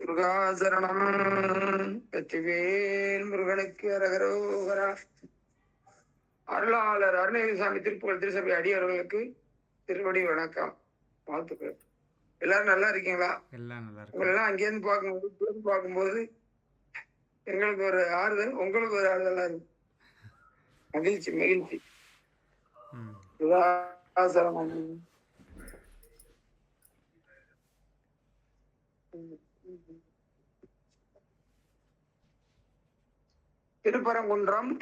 முருகாசரணம். வெற்றிவேல் முருகனுக்கு அரகரோகரா. அருளாளர் அருணகிரிசாமி திருப்புகழ் திருசபை அடியவர்களுக்கு திருவடி வணக்கம், வாழ்த்துக்கள். எல்லாரும் நல்லா இருக்கீங்களா? எல்லாம் நல்லா இருக்கு. உங்களெல்லாம் அங்கேருந்து பார்க்கும்போது எங்களுக்கு ஒரு ஆறுதல், உங்களுக்கு ஒரு ஆறுதலா இருக்கு. மகிழ்ச்சி மகிழ்ச்சி. முருகாசரணம்.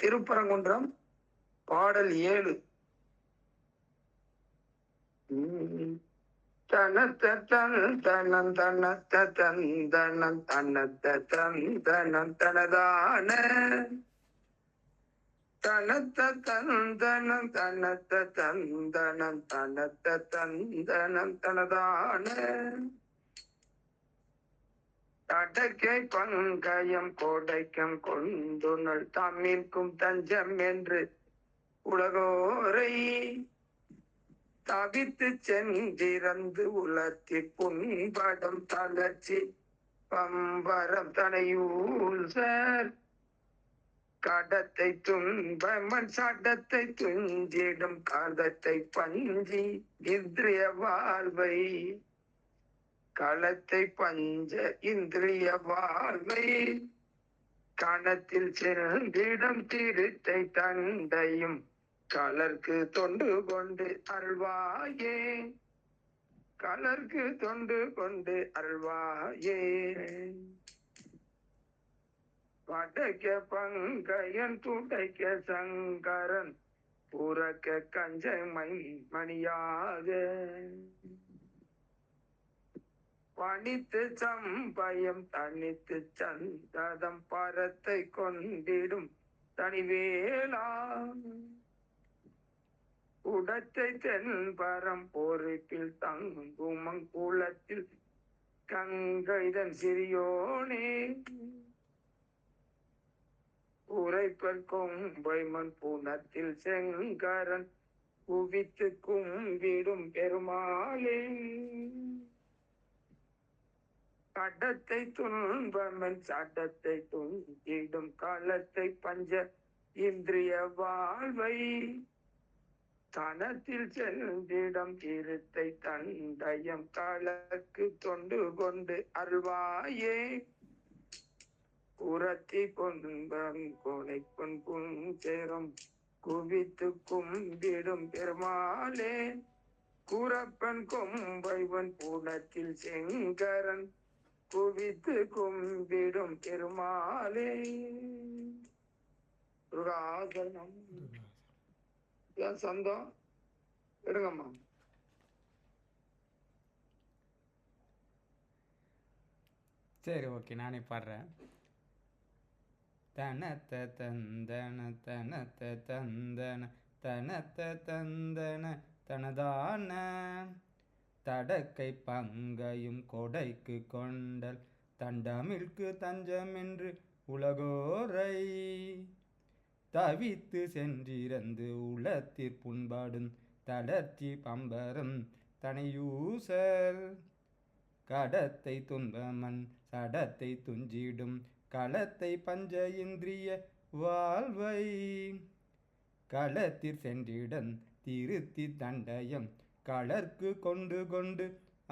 திருப்பரங்குன்றம் பாடல் 7. தனத்த தன் தனன் தனத்த தன் தனன் தனத்த தன் தனன் தனதான தனத்த தன் தனன் தனத்த தன் தனன் தனத்த தன் தனன் தனதான தடக்கை பங்கயம் கோடைக்கம் கொண்டுணல் தம்மிற்கும் தஞ்சம் என்று உலகோரை தவித்து சென்றிறந்து உலர்த்தி புண்படம் தளர்ச்சி பம்பரம் தனையூல் சார் கடத்தை துன்பமன் சடத்தை துஞ்சிடும் காதத்தை பஞ்சி இந்திரிய வாழ்வை களத்தை பஞ்ச இந்திரிய வாழ்வை கணத்தில் சென்றிடம் திருத்தை தண்டையும் கலர்க்கு தொண்டு கொண்டு அருள்வாயே, கலர்க்கு தொண்டு கொண்டு அருள்வாயே. படைக்க பங்கையன் துடைக்க சங்கரன் புறக்க கஞ்சை மணியாக பணித்து சம்பயம் தனித்து சந்ததம் பரத்தை கொண்டிடும் தனிவேலா உடத்தை தென்பரம் பொறுப்பில் தங்குமங்குளத்தில் கங்கைதன் சிறியோனே உரைப்பர் கொம்பைமன் புனத்தில் செங்கரன் குவித்து கும்பிடும் பெருமாளே கடத்தை துன்பமன் சட்டத்தை துஞ்சிடும் காலத்தை பஞ்ச இந்திரிய வாழ்வை தனத்தில் சென்றிடம் திருத்தை தண்டயம் காலக்கு தொண்டு கொண்டு அருள்வாயே உரத்தி கொன்பம் கொலை சேரும் குவித்து கும்பிடும் பெருமாளே கூறப்பன் கொம்பைவன் பூனத்தில் செங்கரன் குவித்து கும்பிடும் பெருமாளே. முருகாசரணம். ஏன் சொந்தம் எடுங்கம்மா. சரி, ஓகே, நானே பாடுறேன். தனத்த தந்தன தனத்த தந்தன தனத்த தந்தன தனதான தடக்கை பங்கையும் கொடைக்கு கொண்டல் தண்டமிழ்க்கு தஞ்சமென்று உலகோரை தவித்து சென்றிறந்து உலத்திற் புண்பாடும் தளர்ச்சி பம்பரம் தனையூசல் கடத்தை துன்பமன் சடத்தை துஞ்சிடும் களத்தை பஞ்ச இந்திரிய வாழ்வை களத்திற் சென்றிடன் திருத்தி தண்டயம் களர்க்கு கொண்டு கொண்டு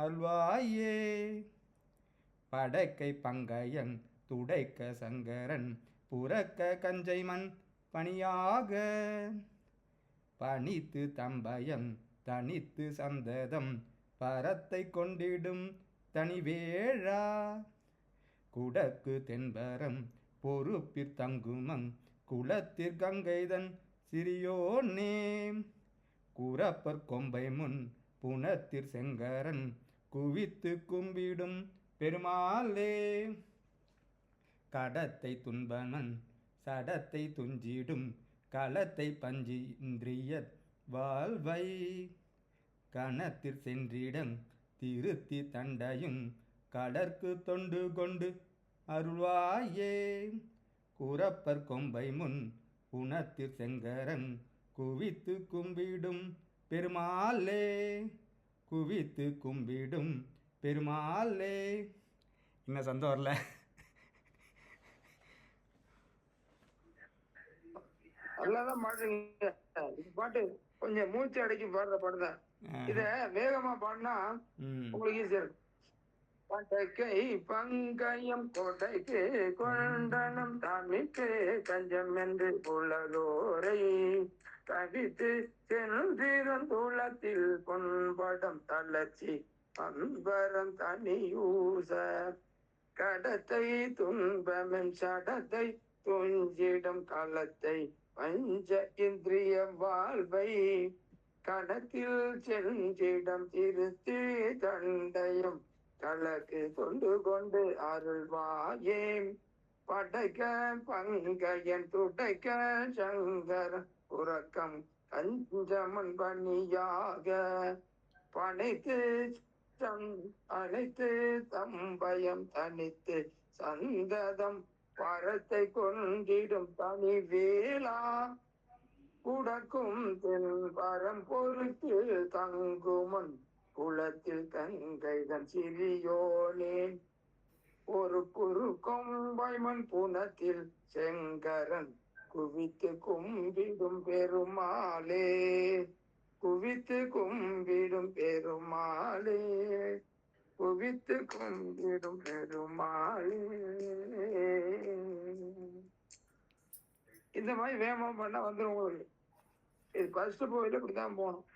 அல்வாயே படைக்கை பங்கயன் துடைக்க சங்கரன் புறக்க கஞ்சைமன் பணியாக பணித்து தம்பயம் தனித்து சந்ததம் பரத்தை கொண்டிடும் தனிவேழா குடக்கு தென்பரம் பொறுப்பிற் தங்குமங் குளத்திற் கங்கைதன் சிறியோனே குறப்பர் கொம்பை முன் புனத்திற் செங்கரன் குவித்து கும்பிடும் பெருமாளே கடத்தை துன்பமன் சடத்தை துஞ்சிடும் களத்தை பஞ்சி இந்திரிய வாழ்வை கணத்திற் சென்றிடம் திருத்தி தண்டையும் கடற்கு தொண்டு கொண்டு அருள்வாயே குறப்பர் கொம்பை முன் புனத்திற் செங்கரன் குவித்து கும்பிடும் பெருமாளே குவித்து கும்பிடும் பெருமாளே. இன்னும் சொந்தம் வரல. நல்லாதான் பாடுறீங்க. இந்த பாட்டு கொஞ்சம் மூச்சு அடக்கி பாடுற பாட்டு தான். இத வேகமா பாடினா உங்களுக்கு ஈஸியா இருக்கும். படக்கை பங்கயம் கொடைக்கு கொண்டனம் தமிழ்க்கு தஞ்சம் என்று உலகோரை தவித்து சென்றிருந் துளத்தில் பொன்படம் தளர்ச்சி அன்பரம் தனியூச கடத்தை துன்பமென் சடத்தை துஞ்சிடும் களத்தை பஞ்ச இந்திரிய வாழ்வை கடத்தில் சென்றிடம் திருத்தி தண்டையும் கலக்கு கொண்டு கொண்டு அருள்வாயே படைக்க பங்கையன் துடைக்க சங்கர உறக்கம் கஞ்சமன் பணியாக பனைத்து அனைத்து தம்பயம் தனித்து சந்ததம் பரத்தை கொண்டிடும் தனி வேளா குடக்கும் தென் பரம் பொறுத்து தங்குமன் குளத்தில் கங்கைதன் சிறியோனே ஒரு குறு கொம்பைமன் புனத்தில் செங்கரன் குவித்து கும்பிடும் பெருமாளே குவித்து கும்பிடும் பெருமாளே குவித்து கும்பிடும் பெருமாளே. இந்த மாதிரி வேகமா பண்ணா வந்துடும் உங்களுக்கு. இது ஃபர்ஸ்ட் போயில இப்படிதான் போகணும்.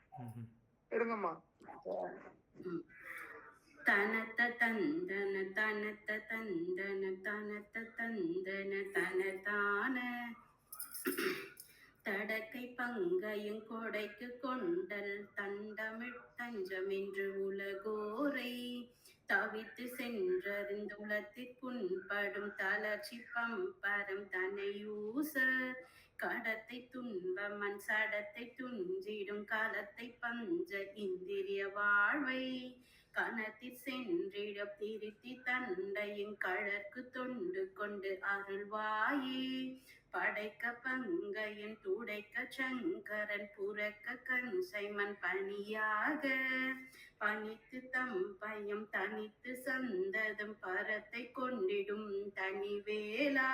எடுங்கம்மா. தனத்த தந்தன தனத்த தந்தன தனத்த தந்தன தனதான தடக்கை பங்கையும் கொடைக்கு கொண்டல் தண்டமிழ் தஞ்சமென்று உலகோரை தவித்து சென்றறிந்துளத்தில் புண்படும் தளர்ச்சி பம்பரம் தனையூச கடத்தை துன்பமன் சடத்தை துஞ்சிடும் காலத்தை பஞ்ச இந்திரிய வாழ்வை கணத்தில் சென்றிட திருத்தி தண்டையும் கழற்கு தொண்டு கொண்டு அருள்வாயே படைக்க பங்கையன் துடைக்க சங்கரன் புறக்க கன்சைமன் பணியாக பணித்து தம்பயம் தனித்து சந்ததம் பரத்தை கொண்டிடும் தனி வேளா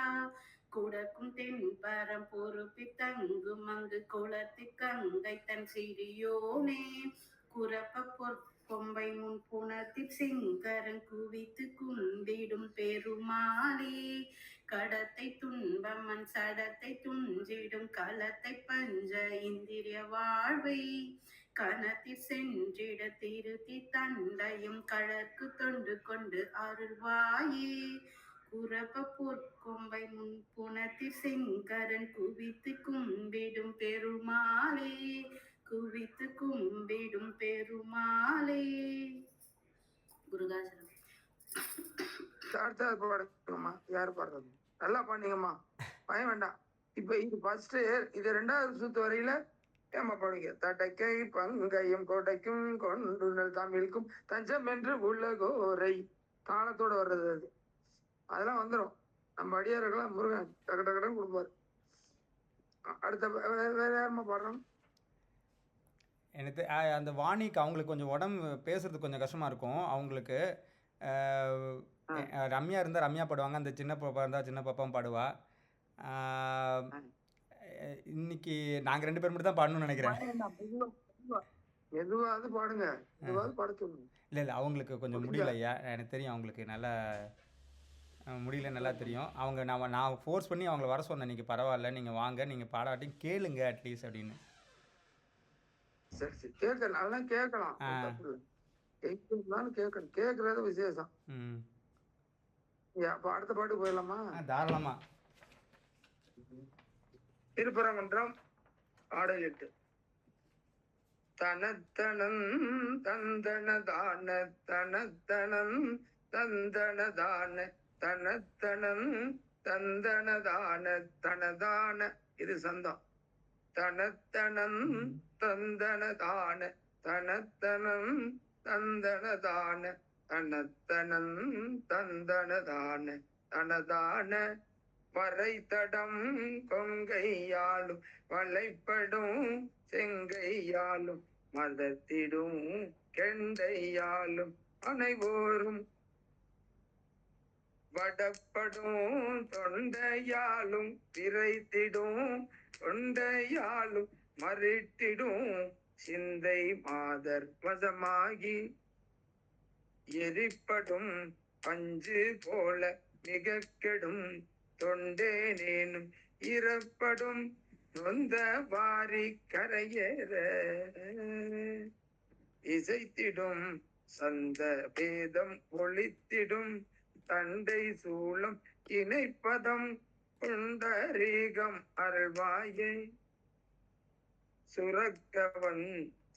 குடக்கும் தென்பரம் பொறுப்பி தங்கும் அங்கு குளத்து கங்கை தன் சிறியோனே குறப்ப பொற்கொம்பை முன் புனத்தில் செங்கரன் குவித்து கும்பிடும் பெருமாளே கடத்தை துன்பமன் சடத்தை துஞ்சிடும் களத்தை பஞ்ச இந்திரிய வாழ்வை கணத்தில் சென்றிட திருத்தி தண்டையும் கழற்கு தொண்டு கொண்டு அருள்வாயே குறப்ப பொற்கொம்பை முன் புனத்தில் செங்கரன் குவித்து கும்பிடும் பெருமாளே குவித்து கும்பிடும் பெருமாளே. குருகாசனம். பாடுங்கம்மா. யாரு பாடுறது? நல்லா பாடுங்கம்மா, பயம் வேண்டாம். இப்ப இது ஃபர்ஸ்ட், இது ரெண்டாவது சுத்து வரையில ஏமா பாடுங்க. தடக்கை பங்கையும் கொடைக்கும் கொண்டுணல் தமிழுக்கும் தஞ்சம் என்று உலகோரை தாளத்தோட வர்றது அது. அதெல்லாம் வந்துடும். நம்ம அடியாரெல்லாம் முருகன் டக்கு டக்குன்னு கொடுப்பாரு. அடுத்த வேற யாருமா பாடுறோம்? எனக்கு அந்த வாணிக்கு அவங்களுக்கு கொஞ்சம் உடம்பு பேசுறது கொஞ்சம் கஷ்டமாக இருக்கும் அவங்களுக்கு. ரம்யா இருந்தால் ரம்யா பாடுவாங்க, அந்த சின்ன பாப்பா இருந்தால் சின்ன பாப்பாவும் பாடுவா. இன்னைக்கு நாங்கள் 2 பேர் மட்டும் தான் பாடணும்னு நினைக்கிறேன். எதுவாவது பாடுங்க, எதுவாவது பாட சொல்லுங்க. இல்லை அவங்களுக்கு கொஞ்சம் முடியல ஐயா, எனக்கு தெரியும் அவங்களுக்கு நல்லா முடியல, நல்லா தெரியும். அவங்க நான் ஃபோர்ஸ் பண்ணி அவங்கள வர சொன்னேன், நீங்கள் பரவாயில்ல நீங்கள் வாங்க, நீங்கள் பாடாட்டி கேளுங்க அட்லீஸ்ட் அப்படின்னு. சரி சரி, கேட்க நல்லா கேட்கலாம், கேட்கணும், கேட்கறது விசேஷம். அப்ப அடுத்த பாட்டு போயிடலாமா? தாராளமா. திருப்பரங்குன்றம் ஆடல் 8. தனத்தனம் தந்தனதான தனத்தனம் தந்தனதான தனத்தனம் தந்தனதான தனதான, இது சந்தம். தனத்தனம் தந்தனதான தனத்தனம் தந்தனதான தனத்தனம் தந்தனதான தனதான வரைத்தடம் கொங்கையாலும் வளைப்படும் செங்கையாலும் மதத்திடும் கெண்டையாலும் அனைவோரும் வடப்படும் தொண்டையாலும் விரைத்திடும் தொண்டையாலும் மறிட்டிடும் சிந்தை மாதர் வசமாகி எரிப்படும் பஞ்சு போல மிக கெடும் தொண்டேனேனும் இறப்படும் நொந்த வாரி கரையேற இசைத்திடும் சந்த பேதம் ஒளித்திடும் தண்டை சூளம் இணைப்பதம் புண்டரீகம் அருள்வாயே சுரக்கவன்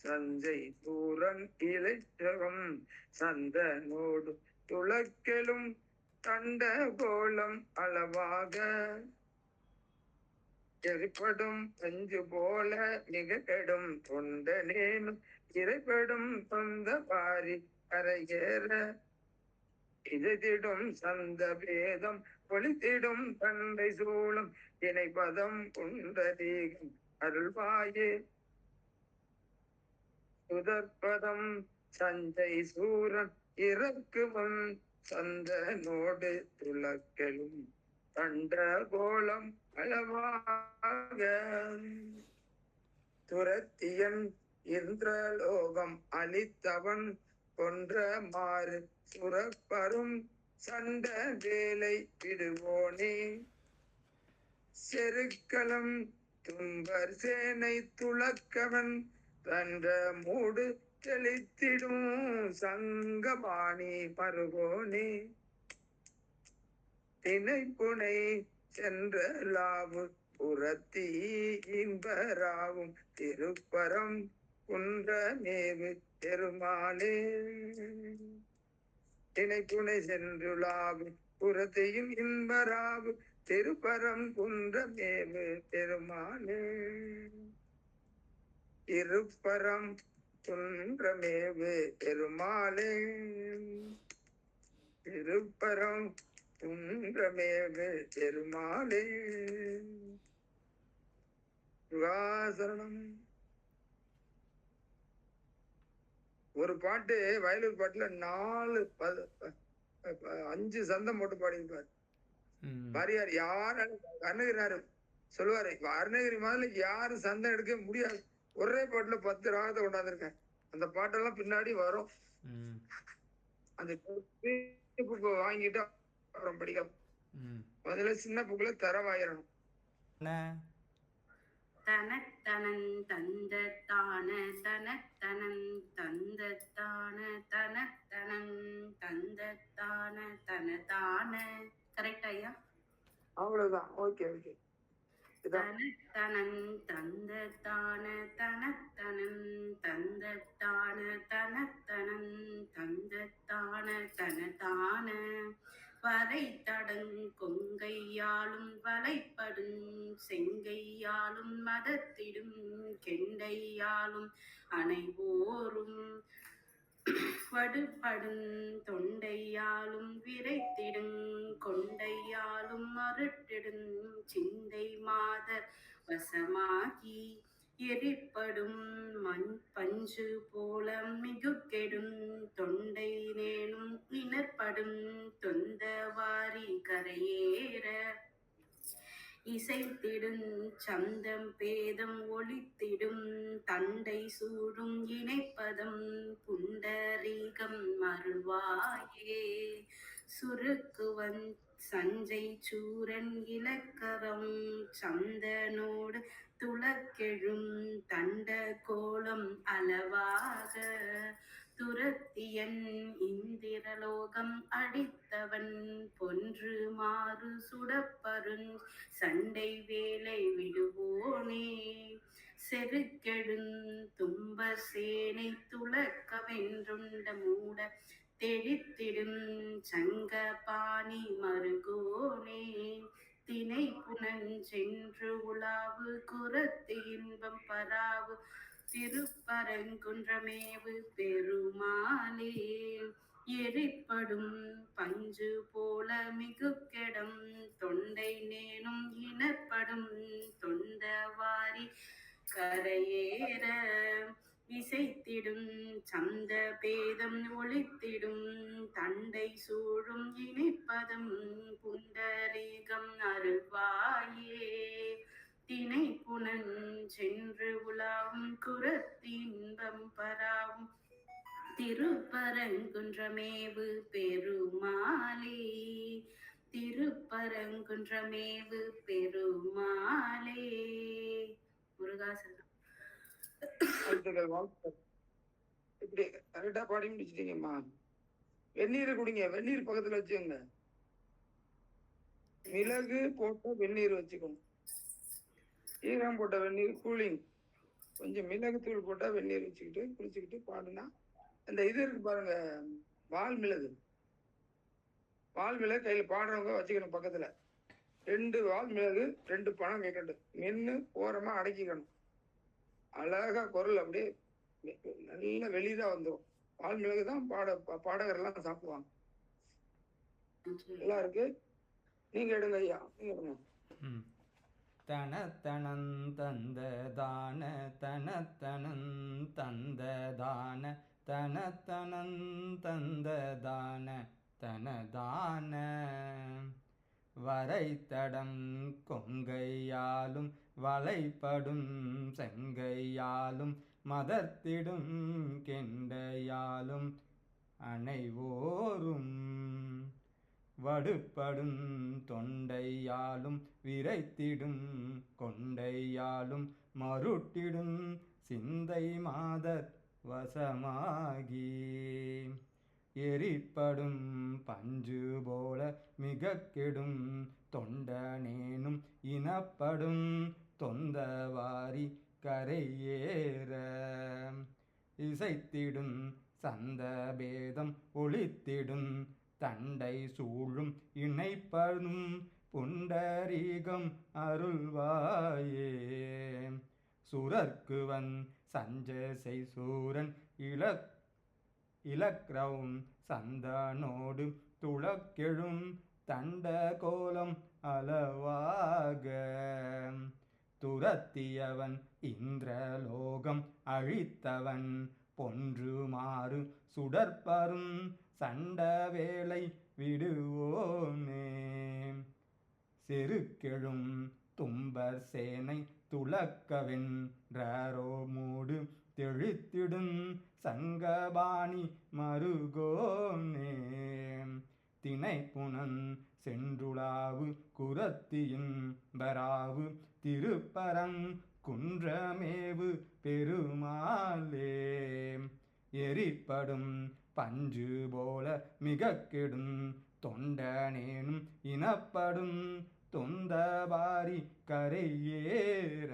சஞ்சை சூரன் இளைச்சகம் சந்தனோடு துளக்கெலும் தண்ட கோலம் அளவாக எரிப்படும் பஞ்சு போல மிக கெடும் தொண்டனேனும் இறைப்படும் சொந்த பாரி கரையேற இதைத்திடும் சந்த பேதம் ஒளித்திடும் தண்டை சூளம் இணைப்பதம் புண்டரீகம் அருள்வாயே சுதற்பதம் சஞ்சை சூரன் இறக்குவன் சந்தனோடு துளக்கெலும் தண்ட கோலம் அளவாக துரத்தியன் இந்திரலோகம் அளித்தவன் கொன்ற மாறு சுரப்பரும் சண்ட வேலை விடுவோனே செருக்களம் தும்பர் சேனை துளக்கவன் தன்ற மூடு தெளித்திடும் சங்கபாணி பருகோனே திணைப்புனை சென்ற லாவு புறத்தி இன்பராவும் திருப்பரம் குன்றமேவு பெருமாளே திணைப்புனை சென்றுலாவு புறத்தையும் இன்பராவு திருப்பரம் குன்றமேவு பெருமாளே இருப்பரம் குன்றமேவு பெருமாளே திருப்பரம் குன்றமேவு பெருமாளே சுகாசரணம். ஒரு பாட்டு வயலூர் பாட்டுல 5 சந்தம் போட்டு பாடியிருப்பார் பாரியார். யாராலும் அருணகிரினாரு சொல்லுவாரு, அருணகிரி மாதிரி யாரு சந்தம் எடுக்க முடியாது, ஒரே பாட்டுல 10 ராகத்தை கொண்டாந்துருக்கேன். அந்த பாட்டெல்லாம் பின்னாடி வரும். அந்த புக்கு வாங்கிட்டு அப்புறம் படிக்கலாம். முதல்ல சின்ன புக்குல தரவாயிரணும். தனத்தனன் தந்தத்தான தனத்தனன் தந்தத்தான தனத்தனன் தந்தத்தான தனதான. கரெக்ட் ஐயா? அவ்வளவுதான். Okay okay. தனத்தனன் தந்தத்தான தனத்தனன் தந்தத்தான தனத்தனன் தந்தத்தான தனதான. வரைத்தடங் கொங்கையாலும் வளைப்படும் செங்கையாலும் மதத்திடும் கெண்டையாலும் அனைவோரும் வடுபடும் தொண்டையாலும் விரைத்திடும் கொண்டையாலும் மருட்டிடும் சிந்தை மாதர் வசமாகி எரிப்படும் பஞ்சு போல மிகுக்கெடும் தொண்டை நேனும் இனற்படும் தொந்த வாரி கரையேற இசைத்திடும் சந்தம் பேதம் ஒளித்திடும் தண்டை சூடும் இணைப்பதம் புண்டரீகம் அருள்வாயே சுருக்குவன் சஞ்சை சூரன் இலக்கரம் சந்தனோடு துளக்கெழும் தண்ட கோலம் அளவாக துரத்தியன் இந்திரலோகம் அடித்தவன் பொன்று மாறு சுடப்பருஞ் சண்டை வேலை விடுவோனே செருக்கெழும் தும்ப சேனை துளக்கவென்றுண்ட மூட தெளித்திடும் சங்க பாணி மருகோனே தினை புனஞ்சென்று உலாவு குரத்து இன்பம் பராவு திருப்பரங்குன்றமேவு பெருமாளே எரிப்படும் பஞ்சு போல மிகுக்கெடம் தொண்டை நேனும் இனப்படும் தொண்ட வாரி கரையேற இசைத்திடும் சந்த பேதம் ஒளித்திடும் தண்டை சூழும் இனிப்பதம் புண்டரீகம் அருள்வாயே தினை புனன் சென்று உலாவும் குரத்தின்பம் பராவும் திருப்பரங்குன்றமேவு பெருமாளே திருப்பரங்குன்றமேவு பெருமாளே. முருகாசனம். வாழ்த்துக்கள் வாழ்த்துக்கள். இப்படி கரெக்டா பாடி முடிச்சிட்டீங்கம்மா. வெந்நீர் குடிங்க, வெந்நீர் பக்கத்துல வச்சுக்கோங்க. மிளகு போட்ட வெந்நீர் வச்சுக்கணும். ஈரம் போட்ட வெந்நீர் கூலிங், கொஞ்சம் மிளகு தூள் போட்டா வெந்நீர் வச்சுக்கிட்டு குடிச்சுக்கிட்டு பாடுனா அந்த இது இருக்கு பாருங்க, வால் மிளகு கையில பாடுறவங்க வச்சுக்கணும் பக்கத்துல. 2 வால் மிளகு 2 பணம் கேட்கண்டு மென்னு ஓரமா அடக்கிக்கணும். அழகா குரல் அப்படியே நல்ல வெளியதா வந்துடும். வால் மிளகு தான் பாடகர்லாம் சாப்பிடுவாங்க. நல்லா இருக்கு. நீங்க எடுங்க ஐயா, நீங்க எடுங்க. தனத்தனன் தந்த தான தனத்தனன் தந்த தான தனத்தனன் தந்த தான தனதான வரைத்தடம் கொங்கையாலும் வளைப்படும் செங்கையாலும் மதர்த்திடும் கெண்டையாலும் அனைவோரும் வடுப்படும் தொண்டையாலும் விரைத்திடும் கொண்டையாலும் மருட்டிடும் சிந்தை மாதர் வசமாகி எரிப்படும் பஞ்சு போல மிக கெடும் தொண்டனேனும் இனப்படும் தொந்தவாரி கரையேற இசைத்திடும் சந்த பேதம் ஒளித்திடும் தண்டை சூழும் இணைப்படும் புண்டரீகம் அருள்வாயே சுரர்க்குவன் சஞ்சசை சூரன் இலக்ரவும் சந்தனோடு துளக்கெழும் தண்ட கோலம் அளவாக துரத்தியவன் இந்திரலோகம் அழித்தவன் பொன்றுமாறு சுடற்பரும் சண்ட வேளை விடுவோனே செருக்கெழும் தும்பர் சேனை துளக்கவென்றோ மூடு தெளித்திடும் சங்கபாணி மருகோனே தினைப்புனன் சென்றுளாவு குரத்தியின் பராவு திருப்பரங் குன்றமேவு பெருமாளே எரிப்படும் பஞ்சு போல மிக கெடும் தொண்டனேனும் இனப்படும் தொந்தபாரி கரையேற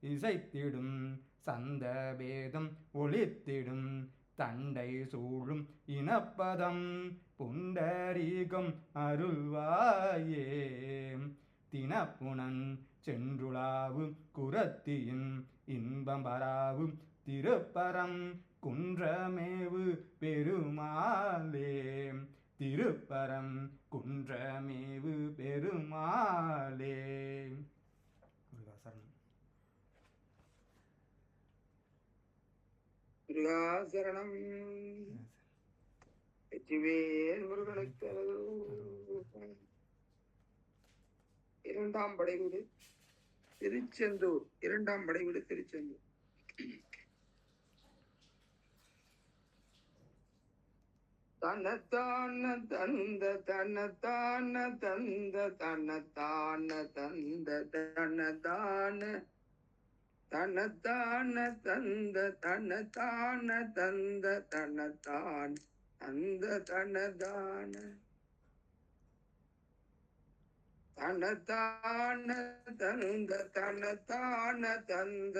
இசைத்திடும் சந்த பேதம் ஒளித்திடும் தண்டை சூழும் இனப்பதம் புண்டரீகம் அருள்வாயே தினப்புனன் சென்றுளாவு குரத்தியின் இன்பம் பராவு திருப்பரம் குன்றமேவு பெருமாளே திருப்பரம் குன்றமேவு பெருமாளே. முருகாசரணம். வெற்றிவேல் முருகனுக்கு. 2ஆம் படைவீடு திருச்செந்தூர். 2ஆம் படைவீடு திருச்செந்தூர். தனத்தான தந்த தனத்தான தந்த தனத்தான தந்த தனதான தனத்தான தந்த தனத்தான தந்த தனத்தான் அந்த தனதான தனத்தான தந்த தனத்தான தந்த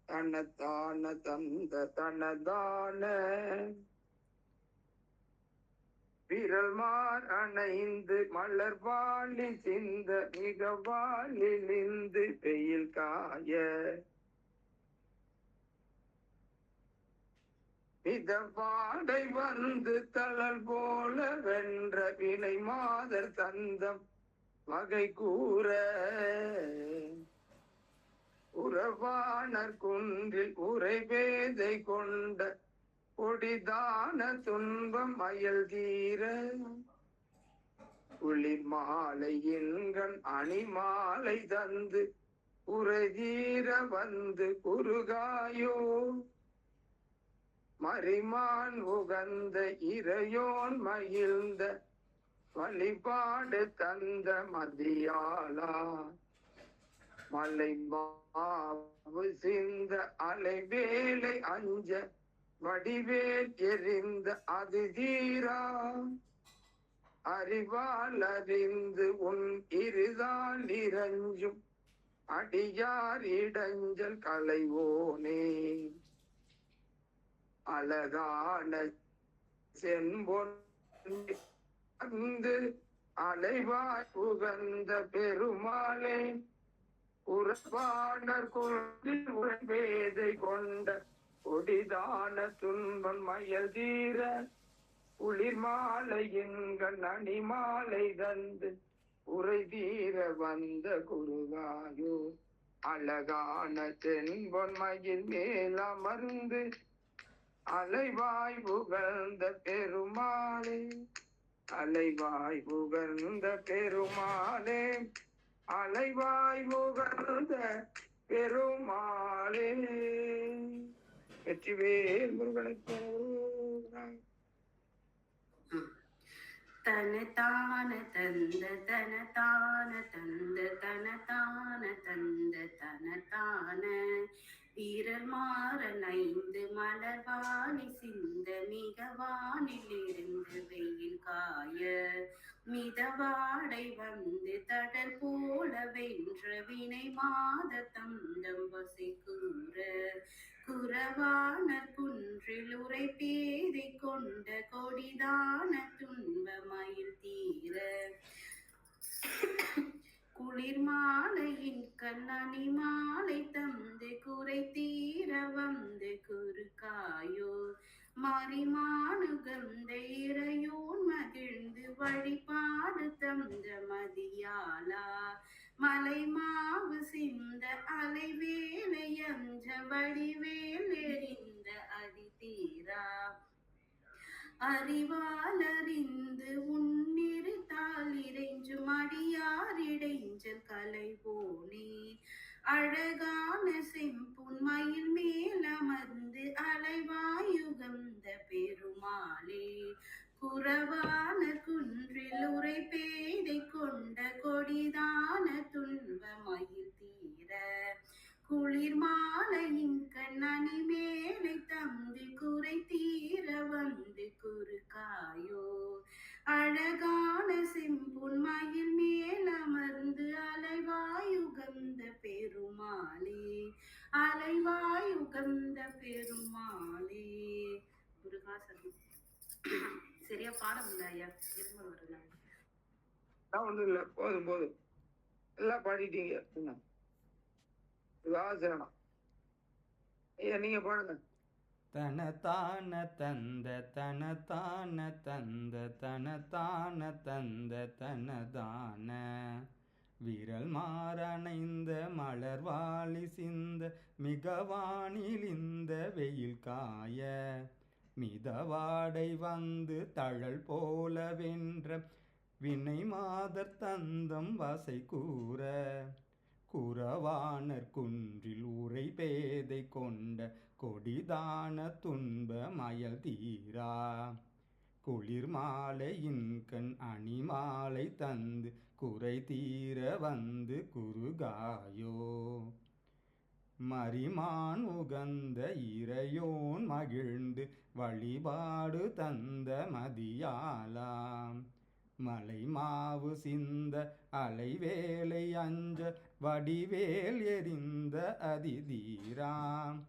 தனத்தான தந்த தனதான விரல் மார் அணைந்து மலர் வாழி சிந்த மிக வாழிலிருந்து வெயில் காய மிதவாடை வந்து தளல் போல வென்ற வினை மாதர் தந்தம் வகை கூற உறவாணர் குன்றில் உரைவேதை கொண்ட கொடிதான துன்பம் அயல் தீர குளிர் மாலை என்கண் அணிமாலை தந்து உரைதீர வந்து குறுகாயோ மறிமான் உகந்த இறையோன் மகிழ்ந்த வழிபாடு தந்த மதியாளா மலை மாவு சிந்த அலைவேலை அஞ்ச வடிவேல் எரிந்த அது தீரா அறிவால் அறிந்து உன் இருதான் இறஞ்சும் அடியார் இடைஞ்சல் களைவோனே அழகான செம்பொன் வந்து அலைவாய் உகந்த பெருமாளே உறவாணர் கொண்டில் உரைவேதை கொண்ட கொடிதான துன்பம் மயல் தீர குளிர் மாலை எங்கள் அணிமாலை தந்து உரை தீர வந்த குருகாயோ அழகான தென்பொன் மயில் மேல் அமர்ந்து அலைவாய் புகழ்ந்த பெருமாளே அலைவாய் புகழ்ந்த பெருமாளே அலைவாய் புகழ்ந்த பெருமாளே வெற்றிவேல் முருகனுக்கு தனதான தந்த தனதான தந்த தனதான தந்த தனதான வீரர் மாறன் 5 மலர்வாணி சிந்த மிக வானில் இருந்து வெயில் காய மிதவாடை வந்து தடல் போல வென்ற வினை மாத தந்தம் வசை கூற குறவாணர் குன்றில் உரை பேதை கொண்ட கொடிதான துன்ப மயில் தீர குளிர் மாலையின் கண்ணணி மாலை தந்து குறை தீர வந்து குறுக்காயோ மறிமானுகந்த இறையோன் மகிழ்ந்து வழிபாடு தந்த மதியாளா மலை மாவு சிந்த அலைவேலை அஞ்ச வடிவேல் எறிந்த அடி தீரா அறிவால் அறிந்து உன்னிருத்தால் இறைஞ்சும் அடியார் இடைஞ்சல் களைவோனே அழகான செம்புன் மயில் மேல் அமர்ந்து அலைவாயுகந்த பெருமாளே குறவான குன்றில் உரை பேதை கொண்ட கொடிதான துன்ப மயில் தீர குளிர் மாலையின் கண்ணணி மேலை தந்து குறை தீர வந்து குறுக்காயோ அழகான செம்புன் மயில் மேல் அமர்ந்து அலைவாயுகந்த பெருமாளே அலைவாயுகந்த பெருமாளே. முருகாசனம் சரியா பாட முடியல ஐயா, இருமல் வருங்க. ஒண்ணும் இல்ல, போதும் போதும், எல்லாம் பாடிட்டீங்க. சரணம் ஐயா, நீங்க பாடுங்க. தனதான தந்த தனதான தந்த தனதான தந்த தனதான விரல் மாறணைந்த மலர்வாளி சிந்த மிகவானில் இந்த வெயில் காய மிதவாடை வந்து தழல் போல வென்ற வினை மாதர் தந்தம் வசை கூற குறவாணர் குன்றில் உரை பேதை கொண்ட கொடிதான துன்ப மயல் தீரா குளிர் மாலையின் கண் அணிமாலை தந்து குறை தீர வந்து குறுகாயோ மறிமான் உகந்த இறையோன் மகிழ்ந்து வழிபாடு தந்த மதியாலாம் மலை மாவு சிந்த அலைவேலை அஞ்ச வடிவேல் எறிந்த அதிதீராம்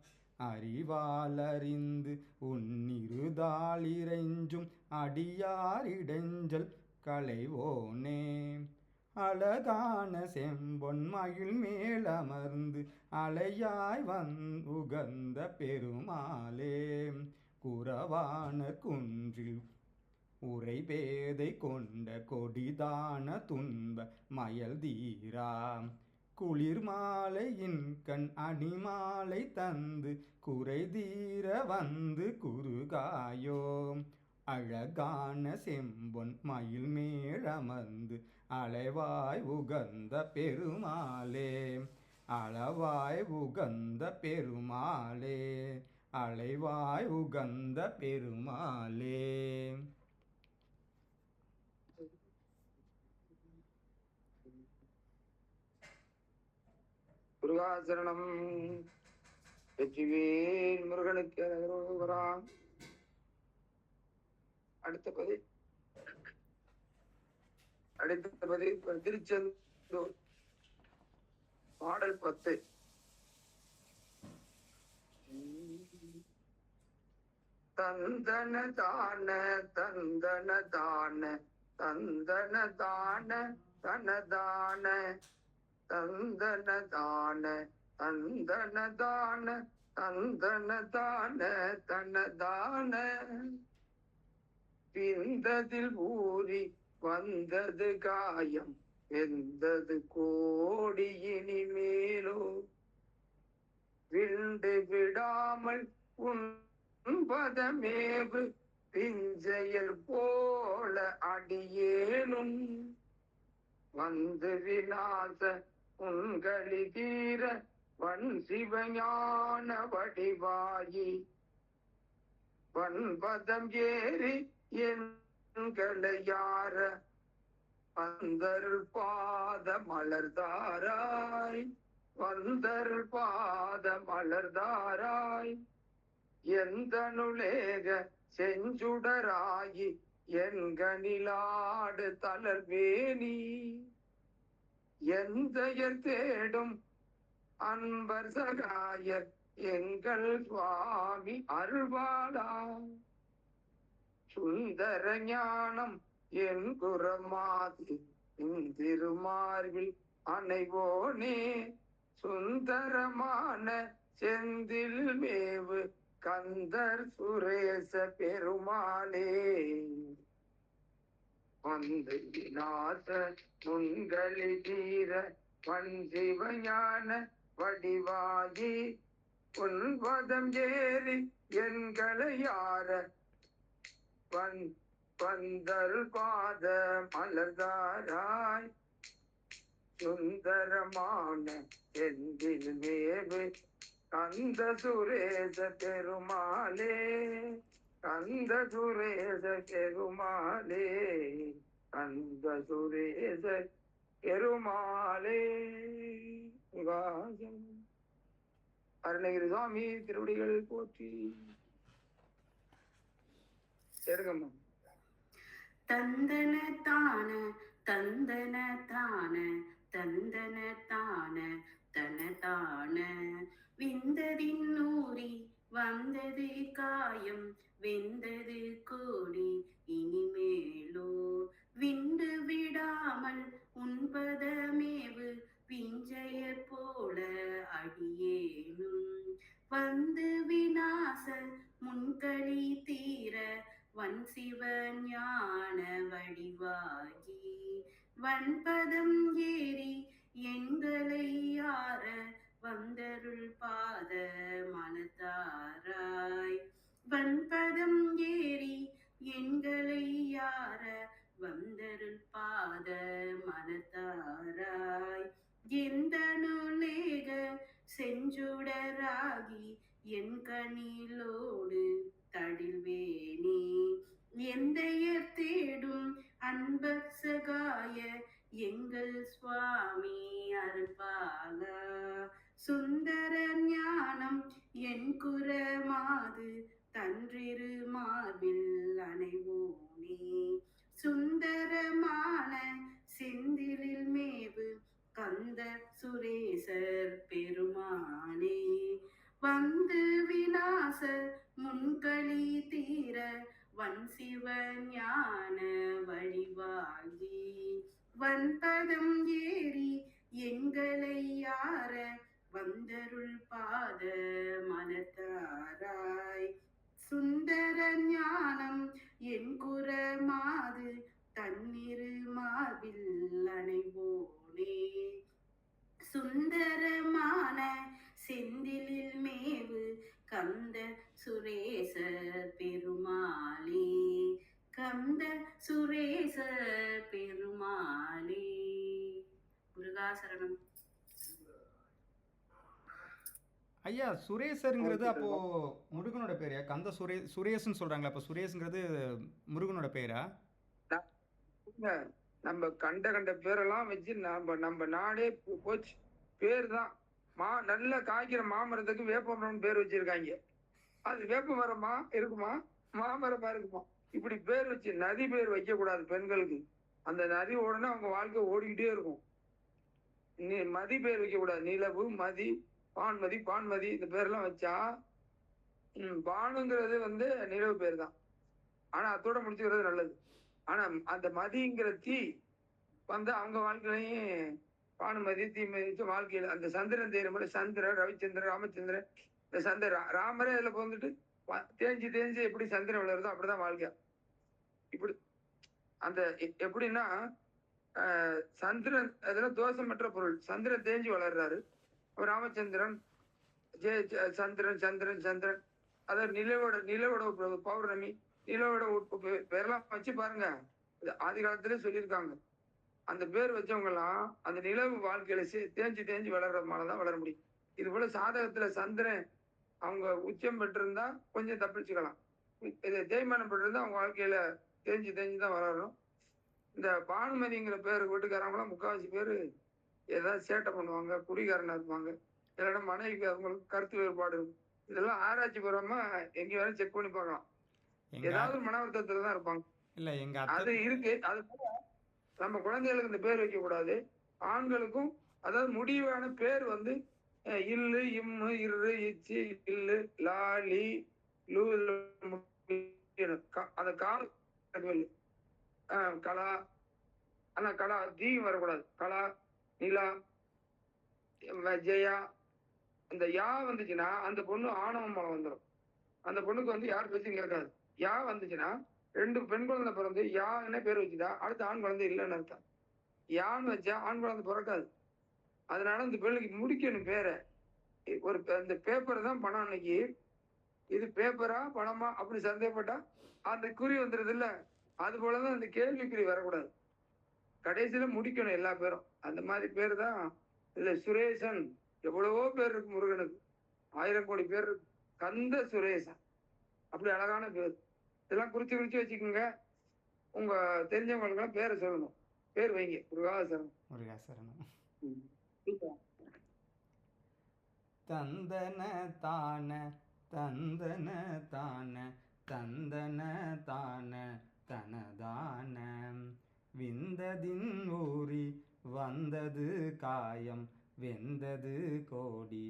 அறிவால் அறிந்து உன்னிருதால் இறைஞ்சும் அடியார் இடைஞ்சல் களைவோனே அழகான செம்பொன் மயில் மேல் அமர்ந்து அலையாய் உகந்த பெருமாளே குறவான குன்றில் உரை பேதை கொண்ட கொடிதான துன்ப மயல் தீரா குளிர் மாலையின் கண் அணிமாலை தந்து குறை தீர வந்து குறுகாயோ. அழகான செம்பொன் மயில் மேலமர்ந்து அலைவாய் உகந்த பெருமாளே, அளவாய் உகந்த பெருமாளே, அலைவாய் உகந்த பெருமாளே. முருகாசரணம். வெற்றிவேல் முருகனுக்கு அரோகரா. அடுத்த பதிவு திருச்செந்தூர் பாடல் 10. தந்தன தான தந்தன தான தந்தன தான தனதான தந்தன தான தந்தன தான தந்தன தான தனதான பிந்ததில் ஊறி வந்தது காயம் வெந்தது கோடி இனிமேலோ. விண்டு விடாமல் உன்பதமேவு பிஞ்சையர் போல அடியேனும் வந்து விநாச உங்களி தீர வன் சிவஞான வடிவாயி வன்பதம் ஏறி என்களையார வந்தருள் பாத மலர்தாராய் வந்தருள் பாத மலர்தாராய். எந்த நுலேக செஞ்சுடராயி என்கணிலாடு தளர்வேணி எந்தையர் தேடும் அன்பர் சகாயர் எங்கள் சுவாமி அருள்வாளா. சுந்தர ஞானம் என் குரமாதி திருமார்பில் அனைவோனே சுந்தரமான செந்தில் மேவு கந்தர் சுரேச பெருமாளே. வந்து விநாச முன்களி தீர வன் சிவஞான வடிவாயி உன்பதம் ஏறி என்களையார வந்தருள் பாத மலர்தாராய். சுந்தரமான செந்தில் மேவு கந்த சுரேச பெருமாளே கந்த சுரேச பெருமாளே கந்த சுரேச பெருமாளே. அருணகிரி சுவாமி திருவடிகள் போற்றி. எடுங்கம்மா. தந்தன தான தந்தன தான தந்தன தான தனதான விந்ததின் ஊறி வந்தது காயம் வெந்தது கோடி இனிமேலோ. விண்டு விடாமல் உன்பதமேவு விஞ்சையர் போல அடியேனும் வந்து விநாச முன்களி தீர வன் சிவஞான வடிவாகி வன்பதம் ஏறி எங்களை யார வந்தருள் பாத மனத்தாராய். வன்பதம் ஏறி எங்களை யார வந்தருள் பாத மனத்தாராய். எந்த நுலேக செஞ்சுடராகி என் கணிலோடு தடில்வேணி எந்தையர் தேடும் அன்பர் சகாய எங்கள் சுவாமி அருள்பாலா. சுந்தர ஞானம் என் குரமாது தன்றிரு மார்பில் அனைவோனே சுந்தரமான செந்திலில் மேவு கந்த சுரேசர் பெருமானே. வந்து விநாச முன்களி தீர வன் சிவஞான வழிவாகி வன்பதம் ஏறி எங்களை யார வந்தருள் பாத மனத்தாராய். சுந்தர ஞானம் என் குரமாது தன்னிரு மார்பில் அனைவோனே சுந்தர சரணம். ஐயா சுரேசருங்கிறது அப்போ முருகனோட பேரையா? கந்த சுரேஷ்னு சொல்றாங்களா? அப்போ சுரேஷ்ங்கிறது முருகனோட பேரா? நம்ம கண்ட பேரெல்லாம் வச்சு நம்ம நாடே போச்சு. பேர் தான் நல்ல காய்க்கிற மாமரத்துக்கு வேப்ப மரம்னு பேர் வச்சிருக்காங்க. அது வேப்ப மரமா இருக்குமா, மாமரமா இருக்குமா? இப்படி பேர் வச்சு நதி பேர் வைக்க கூடாது பெண்களுக்கு. அந்த நதி ஓடனா அவங்க வாழ்க்கை ஓடிக்கிட்டே இருக்கும். மதி பேர் வைக்க கூடாது. நிலவு, மதி, பான்மதி இந்த பேர்லாம் வச்சா பானுங்கிறது நிலவு பேர் தான். ஆனா அதோட முடிச்சுக்கிறது நல்லது. ஆனா அந்த மதிங்கிற தீ அவங்க வாழ்க்கையிலையும் பானுமதி தீமதி வச்சு வாழ்க்கையில அந்த சந்திரன் தேயிற மாதிரி சந்திரன், ரவிச்சந்திரன், ராமச்சந்திரன், இந்த சந்திரன் ராமரே இதுல வந்துட்டு தேஞ்சு எப்படி சந்திரன் வளருதோ அப்படிதான் வாழ்க்கை. இப்படி அந்த எப்படின்னா சந்திரன் அதெல்லாம் தோஷமற்ற பொருள். சந்திரன் தேஞ்சு வளர்றாரு. ராமச்சந்திரன் சந்திரன் அதாவது நிலவோட பௌர்ணமி, நிலவோட பேரெல்லாம் வச்சு பாருங்க. ஆதி காலத்திலே சொல்லியிருக்காங்க. அந்த பேர் வச்சவங்க எல்லாம் அந்த நிலவு வாழ்க்கையில தேஞ்சு வளர்றதுனாலதான் வளர முடியும். இது போல சாதகத்துல சந்திரன் அவங்க உச்சம் பெற்றிருந்தா கொஞ்சம் தப்பிச்சுக்கலாம். இதை தேய்மானம் பெற்றிருந்தா அவங்க வாழ்க்கையில தேஞ்சு தான் வளரணும். இந்த பானுமதிங்கிற பேரு வீட்டுக்காரங்களாம் முக்காவாசி பேரு ஏதாவது சேட்டை பண்ணுவாங்க, குடிகாரனா இருப்பாங்க, இல்லைன்னா மனைவிக்கு அவங்களுக்கு கருத்து வேறுபாடு இருக்கும். இதெல்லாம் ஆராய்ச்சி பூர்வமா எங்க வேணும் செக் பண்ணி பார்க்கலாம். ஏதாவது மன வருத்தத்துல தான் இருப்பாங்க. இல்ல எங்க அது இருக்கு. அது போல நம்ம குழந்தைகளுக்கு இந்த பேர் வைக்க கூடாது. ஆண்களுக்கும் அதாவது முடிவான பேர் இல்லு, இம்மு, இரு, இச்சு, இல்லு, லாலி, லூ, அந்த கால் கலா, ஆனா கலா தீ வரக்கூடாது. கலா, நிலா, ஜெயா, அந்த யா வந்துச்சுன்னா அந்த பொண்ணு ஆணவம் மலம் வந்துடும். அந்த பொண்ணுக்கு யார் பேச்சும் கேட்காது. யா வந்துச்சுன்னா 2 பெண் குழந்தை பிறந்து யான்னு பேர் வச்சுட்டா அடுத்த ஆண் குழந்தை இல்லைன்னு அர்த்தம். யான்னு வச்சா ஆண் குழந்தை பிறக்காது. அதனால இந்த பிள்ளைக்கு முடிக்கணும் பேரை. ஒரு இந்த பேப்பர் தான் பணம். அன்னைக்கு இது பேப்பரா பணமா அப்படி சந்தேகப்பட்டா அந்த குறி வந்துருது இல்ல. அது போலதான் அந்த கேள்விக்குறி வரக்கூடாது. கடைசியில முடிக்கணும் எல்லா பேரும். அந்த மாதிரி பேர் தான் இதுல சுரேசன். எவ்வளவோ பேர் இருக்கு முருகனுக்கு, 1000 கோடி பேர் இருக்கு. கந்த சுரேசன் அப்படி அழகான பேர். இதெல்லாம் குறிச்சு வச்சுக்கோங்க. உங்க தெரிஞ்சவங்களுக்கு பேரை சொல்லணும். பேர் வைங்க. முருகாசரணம். தந்தன தான தந்தன தான தந்தன தான தனதான விந்ததின் ஊறி வந்தது காயம் வெந்தது கோடி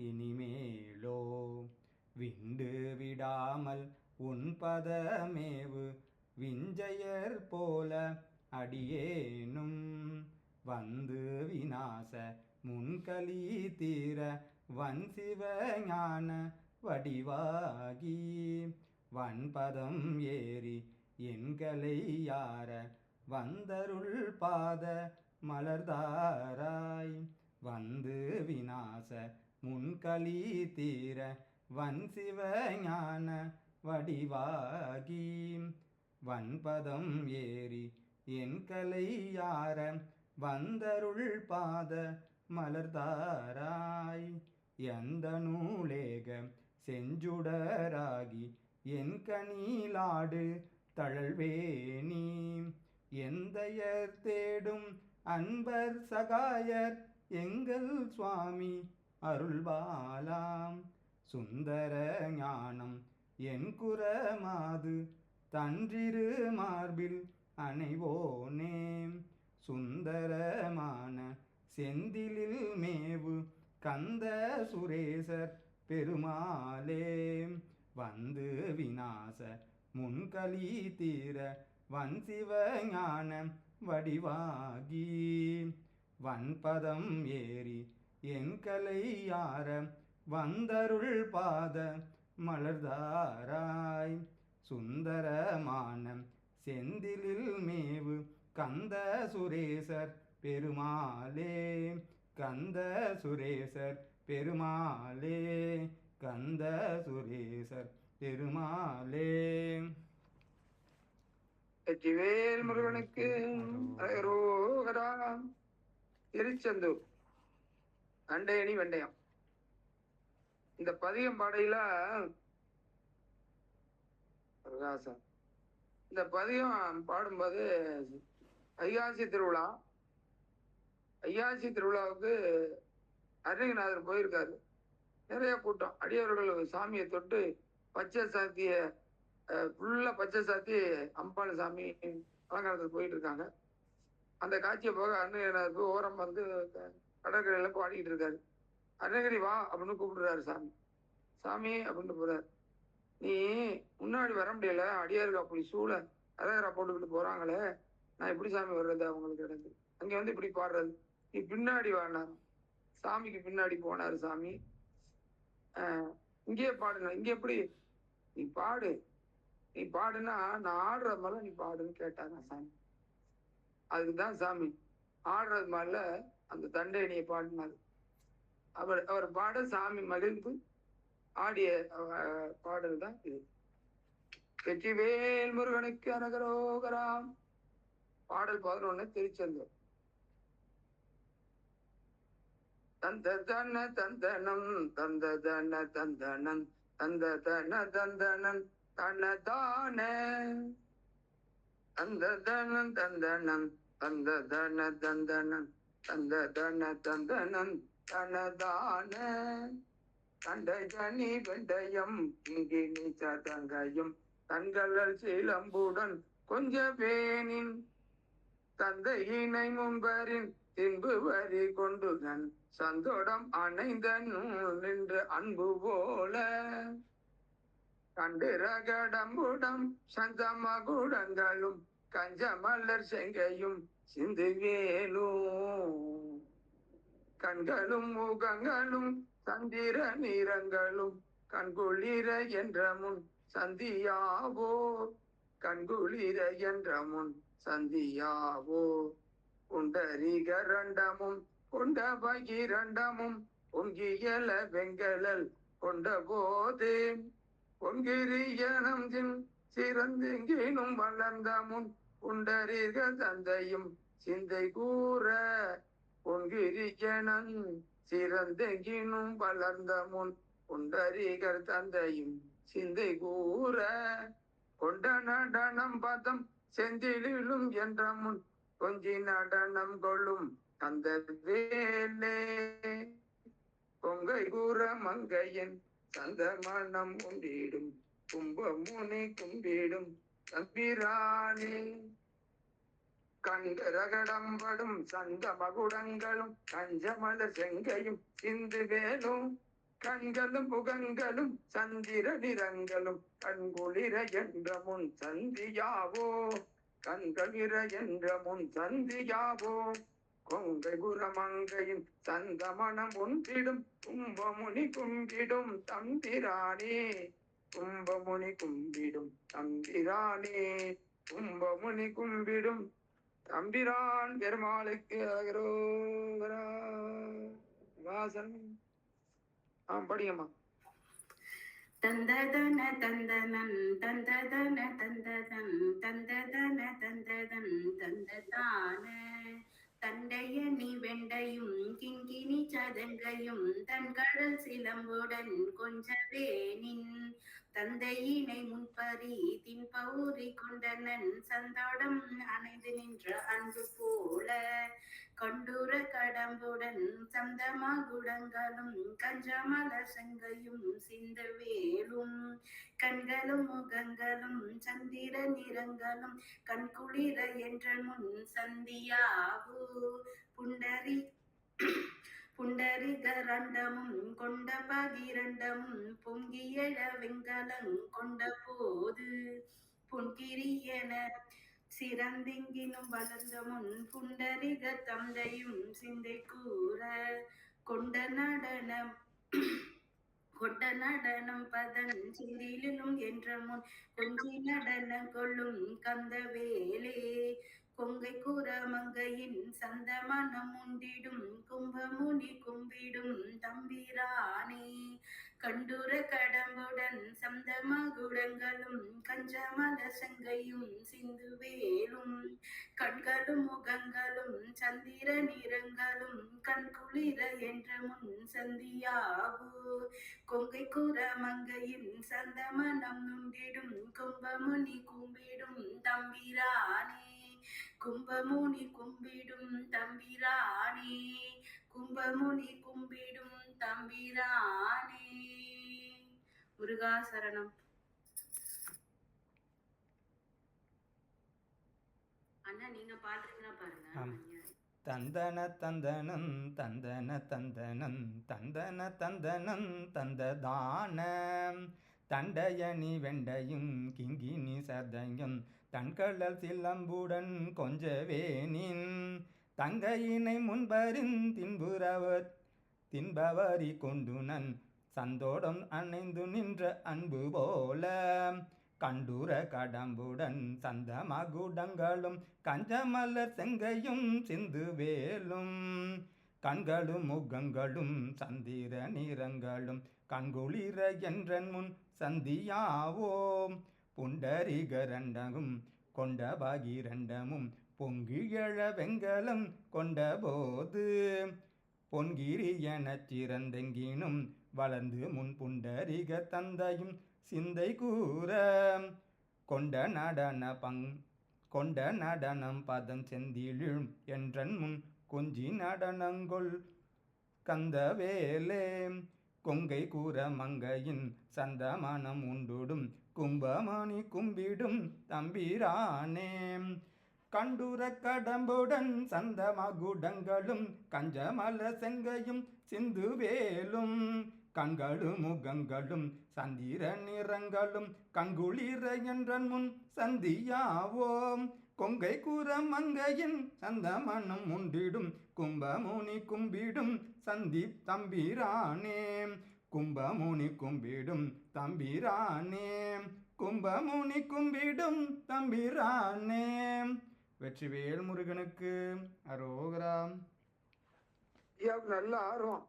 இனிமேலோ விண்டு விடாமல் உன் பதமேவு விஞ்சையர் போல அடியேனும் வந்து விநாச முன்களி தீர வன்சிவ ஞான வடிவாகி வன்பதம் ஏறி எண்களை யார வந்தருள் பாத மலர்தாராய் வந்து விநாச முன்களி தீர வன்சிவ ஞான வடிவாகி வன்பதம் ஏறி எண்களை யார வந்தருள் பாத மலர்தாராய் எந்த நூலேக செஞ்சுடராகி என் கனிலாடு தழல்வேணி எந்தையர் தேடும் அன்பர் சகாயர் எங்கள் சுவாமி அருள்பாலாம் சுந்தர ஞானம் என் குரமாது தன்றிரு மார்பில் அணைவோனே சுந்தரமான செந்திலில் மேவு கந்த சுரேசர் பெருமாளே வந்து விநாச முன்களி தீர வன்சிவ ஞான வடிவாகி வன்பதம் ஏறி எண்களை யார வந்தருள் பாத மலர்தாராய் சுந்தரமான செந்திலில் மேவு கந்த சுரேசர் பெருமாளே கந்த சுரேசர் பெருமாளே கந்த சுரேசர் பெருமாளே. வெற்றிவேல் முருகனுக்கு அரோகரா. திருச்செந்தூர் தண்டையணி வெண்டயம். இந்த பதிகம் பாடையில பிரகாசம் இந்த பதிகம் பாடும்போது ஐயாசி திருவிழா. ஐயாசி திருவிழாவுக்கு அருணகிரிநாதர் போயிருக்காரு. நிறைய கூட்டம், அடியவர்கள் சாமியை தொட்டு பச்சை சாத்திய ஃபுல்லா பச்சை சாத்தி அம்பாள் சாமி அலங்காரத்துக்கு போயிட்டு இருக்காங்க. அந்த காட்சியை போக அருணகிரிநாதர் போய் ஓரம் வந்து கடற்கரையில பாடிக்கிட்டு இருக்காரு. அருணகிரி வா அப்படின்னு கூப்பிடுறாரு சாமி. சாமி அப்படின்னு போறாரு. நீ முன்னாடி வர முடியல, அடியாருக்கு அப்படி சூழ அழகரா போட்டுக்கிட்டு போறாங்களே, நான் எப்படி சாமி வர்றது அவங்களுக்கு இடந்து அங்க வந்து இப்படி பாடுறது, நீ பின்னாடி வாடினார். சாமிக்கு பின்னாடி போனாரு சாமி. இங்கேயே பாடுங்க, இங்க எப்படி நீ பாடு, நீ பாடுனா நான் ஆடுறது மேல நீ பாடுன்னு கேட்டாங்க சாமி. அதுக்குதான் சாமி ஆடுறது மேல அந்த தண்டையணியை பாடினாரு. அவர் பாட சாமி மகிழ்ந்து ஆடிய பாடல் தான் இது. வெற்றிவேல் முருகனுக்கு அனகரோகராம். பாடல் 11 திருச்செந்தூர். தந்த தன தந்தனம் தந்த தன தந்தனன் தந்த தன தந்தனன் தனதான தந்த தனன் தந்தனம் தந்த தன தந்தனன் தந்த தன தந்தனன் தனதான தண்டையணி வெண்டயம் கிங்கினி சதங்கையும் தன்களல் சீலம்புடன் கொஞ்ச பேனின் தந்தையினை முன்பரின் தின்பு வரி கொண்டுகன் சந்தோடம் அணைந்த நின்று அன்பு போல கண்டு ரகடம்புடம் சந்தமகுடங்களும் கஞ்சமலர் செங்கையும் சிந்து வேலும் கண்களும் முகங்களும் சந்திர நிறங்களும் கண்குளிர என்ற முன் சந்தியாவோ கண்குளிர என்ற முன் சந்தியாவோ புண்டரிகரண்டமும் கொண்ட பகிரண்டமும் பொங்கியல வெங்கலல் கொண்ட போது பொங்கிரியனம் சிறந்தெங்கினும் வளர்ந்த முன் புண்டரிக தந்தையும் சிந்தை கூற பொங்கிரியனன் சிறந்தெங்கினும் வளர்ந்த முன் புண்டரிகர் தந்தையும் சிந்தை கூற கொண்ட நடனம் பதம் செந்திலும் என்ற முன் கொஞ்சி நடனம் கொள்ளும் அந்த வேலே பொங்கை கூற மங்கையன் சந்த மனம் உண்டிடும் கும்பமுனை கும்பிடும் தம்பிரானே கண்டரகடம்படும் சந்த மகுடங்களும் கஞ்சமலர் செங்கையும் சிந்து வேலும் கண்களும் முகங்களும் சந்திர நிறங்களும் கண்குளிர என்ற முன் சந்தியாவோ கண்களிர என்ற முன் சந்தியாவோ கொங்கை குரமங்கையின் சந்தமனம் ஒன்றிடும் கும்பமுனி கும்பிடும் தம்பிரானே கும்பமுனி கும்பிடும் தம்பிரானே கும்பமுனி கும்பிடும் தம்பிரான் பெருமாளுக்கு அகரோகரா. வாசன் படிங்கம்மா. தந்ததன தந்தனன் தந்ததன தந்ததன் தந்ததன தந்ததன் தந்ததான தண்டையணி வெண்டையும் கிங்கினி சதங்கையும் தன்கடல் சிலம்புடன் கொஞ்சவேனின் தந்தையினை முன்பறி தின்பௌரி கொண்டனன் சந்தோடம் அணைந்து நின்ற அன்பு போல கொண்டூர கடம்புடன் சந்தமகுடங்களும் கஞ்சமலர் செங்கையும் சிந்த வேலும் கண்களும் முகங்களும் சந்திர நிறங்களும் கண்குளிர என்ற முன் சந்தியாவு புண்டரி புண்டரிகரண்டமும் கொண்ட பகிரண்டமும் பொங்கியழ வெங்கலங் கொண்ட போது பொன்கிரியன சிறந்தெங்கினும் வளர்ந்த முன் புண்டரிக தந்தையும் சிந்தை கூற கொண்ட நடனம் பதன் சிந்திலும் என்ற முன் கொஞ்சி நடனம் கொள்ளும் கந்த வேலே கொங்கை கூற மங்கையின் சந்தமனம் உண்டிடும் கும்பமுனி கும்பிடும் தம்பிரானே கண்டுர கடம்புடன் சந்தமகுடங்களும் கஞ்சமல செங்கையும் சிந்துவேலும் கண்களும் முகங்களும் சந்திர நிறங்களும் கண்குளிர என்ற முன் சந்தியாவு கொங்கை கூற மங்கையின் சந்தமனம் நுண்டிடும் கும்பமுனி கும்பிடும் தம்பிரானே கும்பமுனி கும்பிடும் தம்பிரானே கும்பமுனி கும்பிடும் தம்பிரானே. முருகாசரணம். அண்ணா நீங்க பாடுறீங்களா பாருங்க. ஆம். தந்தன தந்தனன் தந்தன தந்தனன் தந்தன தந்தனன் தந்ததான தண்டயணி வெண்டையும் கிங்கினி சதயம் தன்கடல் சிலம்புடன் கொஞ்சவேனின் தங்கையினை முன்பரின் தின்பவரி கொண்டுனன் சந்தோடம் அணைந்து நின்ற அன்பு போல கண்டுர கடம்புடன் சந்த மகுடங்களும் கஞ்சமலர் செங்கையும் சிந்து வேலும் கண்களும் முகங்களும் சந்திர நிறங்களும் கண்குளிர என்றன் முன் சந்தியாவோம் புண்டரிகரண்டமும் கொண்ட பகிரண்டமும் பொங்கியழ வெங்கலம் கொண்ட போது பொன்கிரி எனச் சிறந்தெங்கினும் வளர்ந்து முன் புண்டரிக தந்தையும் சிந்தை கூற கொண்ட நடனம் பதம் செந்திழும் என்றன் முன் கொஞ்சி நடனங்கொள் கந்தவேலே கொங்கை கூற மங்கையின் சந்தமனம் உண்டுடும் கும்பமணி கும்பிடும் தம்பிரானே கண்டுர கடம்புடன் சந்த மகுடங்களும் கஞ்சமல செங்கையும் சிந்துவேலும் கண்களும் முகங்களும் சந்திர நிறங்களும் கண்குளிர என்றன் முன் சந்தியாவோம் கொங்கை கூற மங்கையின் சந்தமனம் உண்டிடும் கும்பமுனி கும்பிடும் தம்பிரானே கும்பமுனி கும்பிடும் தம்பிரானே கும்பமுனி கும்பிடும் தம்பிரானே. வெற்றிவேல் முருகனுக்கு அரோகரா. நல்ல ஆர்வம்,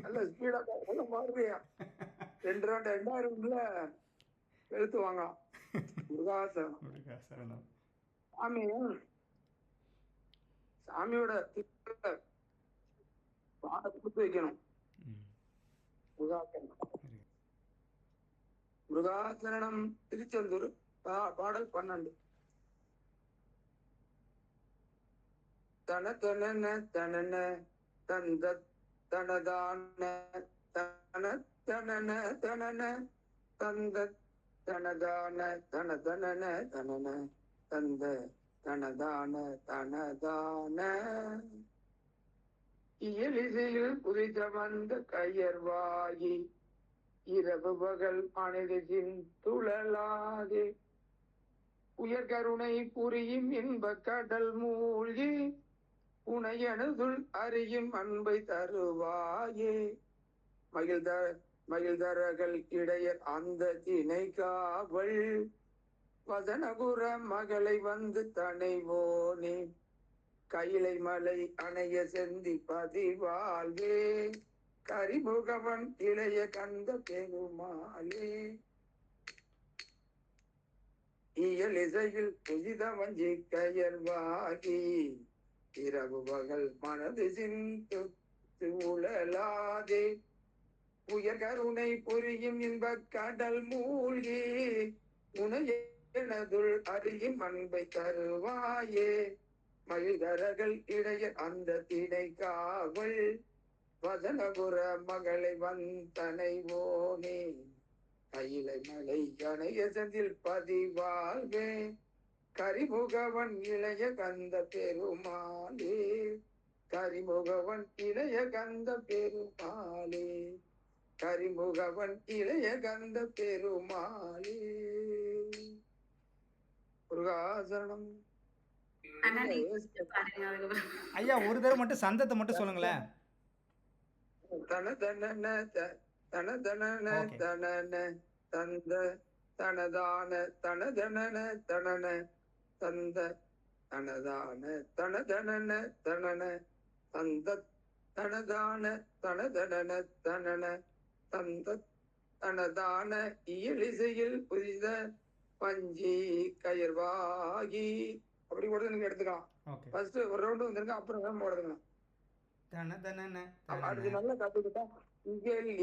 நல்ல ஸ்பீடா நல்ல மாறுறியா. 2000 எழுத்து வாங்க. முருகாசரணம். சாமியோட கொடுத்து வைக்கணும். முருகாசரணம். திருச்செந்தூர் பாடல் 12. தன தன தனன தந்த தனதான தன தனன தனன தந்த தனதான தன தனன தனன தந்த தனதான தனதான இயலிசையில் குதித்த வந்த கயர்வாகி இரவு பகல் மனிதத்தின் துழலாதே உயர்கருணை புரியும் இன்ப கடல் மூழ்கி உனையணுதுள் அறியும் அன்பை தருவாயே மகிழ்தரகள் இடையர் அந்த திணை காவல் வதனபுர மகளை வந்து தனைவோனே கையிலை மலை அணைய செந்தி பதிவாழ்வே கரிமுகவன் இளைய கந்த பெருமாளே இயல் இசையில் புதித வஞ்சி கயல்வாகி இரவு பகல் மனது சிந்து உழலாதே உயர் கருணை புரியும் இன்ப கடல் மூழ்கி உனையதுள் அறியும் அன்பை தருவாயே மகிழ்தரகள் இடைய அந்த திணை காவல் வதனபுர மகளை வந்தனைவோனே கையிலை மலை கணைய செந்தில் பதிவாழ்வே கரிமுகவன் இளைய கந்த பெருமாளே கரிமுகவன் இளைய கந்த பெருமாளே கரிமுகவன் இளைய கந்த பெருமாளே. முருகாசரணம். ஐயா ஒரு தடவை மட்டும் சந்தத்தை மட்டும் சொல்லுங்களேன். தன தன தன தன தன தந்த தனதான தன தன தனன தந்த தனதான தனதனன தனன தந்த தனதான தனதனன தனன தந்த தனதான இயலிசையில் புரித பஞ்சி கயர்வாகி அப்படி கூட நீங்க எடுத்துக்கலாம். ஓகே. ஃபர்ஸ்ட் ஒரு ரவுண்டு வந்துருங்க, அப்புறம் வேகம் போடுதுக்கலாம். தனதனன அடுத்து தனன. நல்லா கத்துக்கிட்டா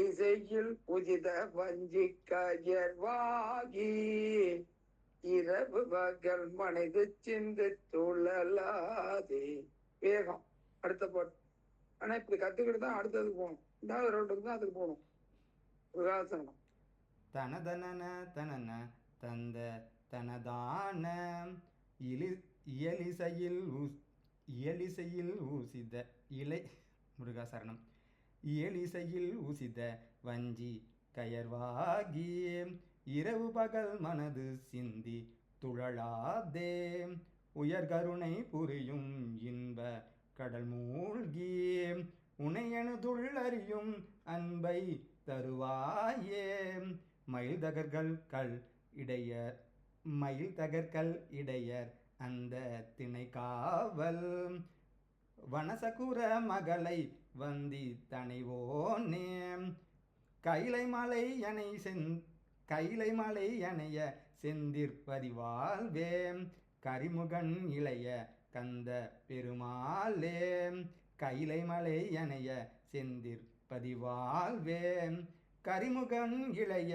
இசையில் புதித வஞ்சி கயர்வாகி இரவு பகல் மனைது சிந்து துழலாதே. வேகம் அடுத்த பாட்டு. ஆனா இப்படி கத்துக்கிட்டு தான் அடுத்தது போகணும். ரெண்டாவது ரவுண்டுக்கு தான் அதுக்கு போகணும். விகாசனம். தனதனன தனன தந்த தனதான இயலிசையில் இயலிசையில் ஊசித இலை முருகாசரணம். இயலிசையில் ஊசித வஞ்சி கயர்வாகி இரவு பகல் மனது சிந்தி துழலாதே உயர்கருணை புரியும் இன்ப கடல் மூழ்கி உனையணுதுள்ளறியும் அன்பை தருவாயே மயில் தகர்கள் இடையர் மயில் தகர்கள் இடையர் அந்த திணை காவல் வனசகுர மகளை வந்தி தனைவோனே கைலை மலை அணைய செந்திற்பதிவாழ்வே கரிமுகன் இளைய கந்த பெருமாளே கைலை மலை அணைய செந்திற்பதிவாழ்வே கரிமுகன் இளைய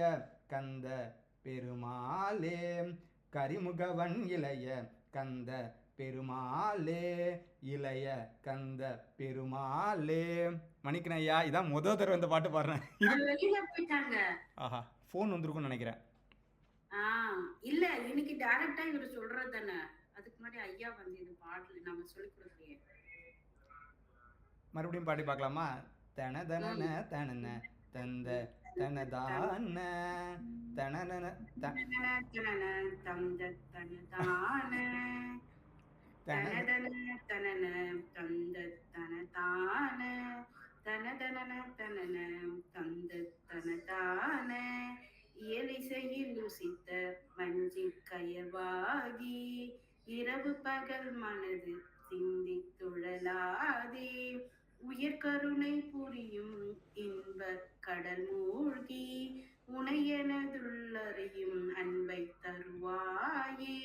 கந்த பெருமாளே கரிமுகவன் இளைய கந்த பெருமாளே இளைய கந்த பெருமாளே. மணிக்கணும் ஐயா, இதான் முதல் தடவை இந்த பாட்டு பாடுறேன். வெளியில போயிட்டாங்க. ஆஹா, ஃபோன் வந்திருக்கும்னு நினைக்கிறேன். இல்ல இன்னைக்கு டைரக்டா இவர் சொல்றது தானே. அதுக்கு முன்னாடி ஐயா வந்து இது பாடல நம்ம சொல்லி கொடுக்கலையே. மறுபடியும் பாடி பார்க்கலாமா? தனதனன தனன தந்த தனதான தனன தந்த தனதான தனதன தனன தந்த தனதான தனதன தனன தந்த தனதான இயலிசையில் ருசித்த வஞ்சி கயர்வாகி இரவு பகல் மனது சிந்தி துழலாதே உயர்கருணை புரியும் இன்ப கடல் மூழ்கி உனையனதுள்ளறியும் அன்பை தருவாயே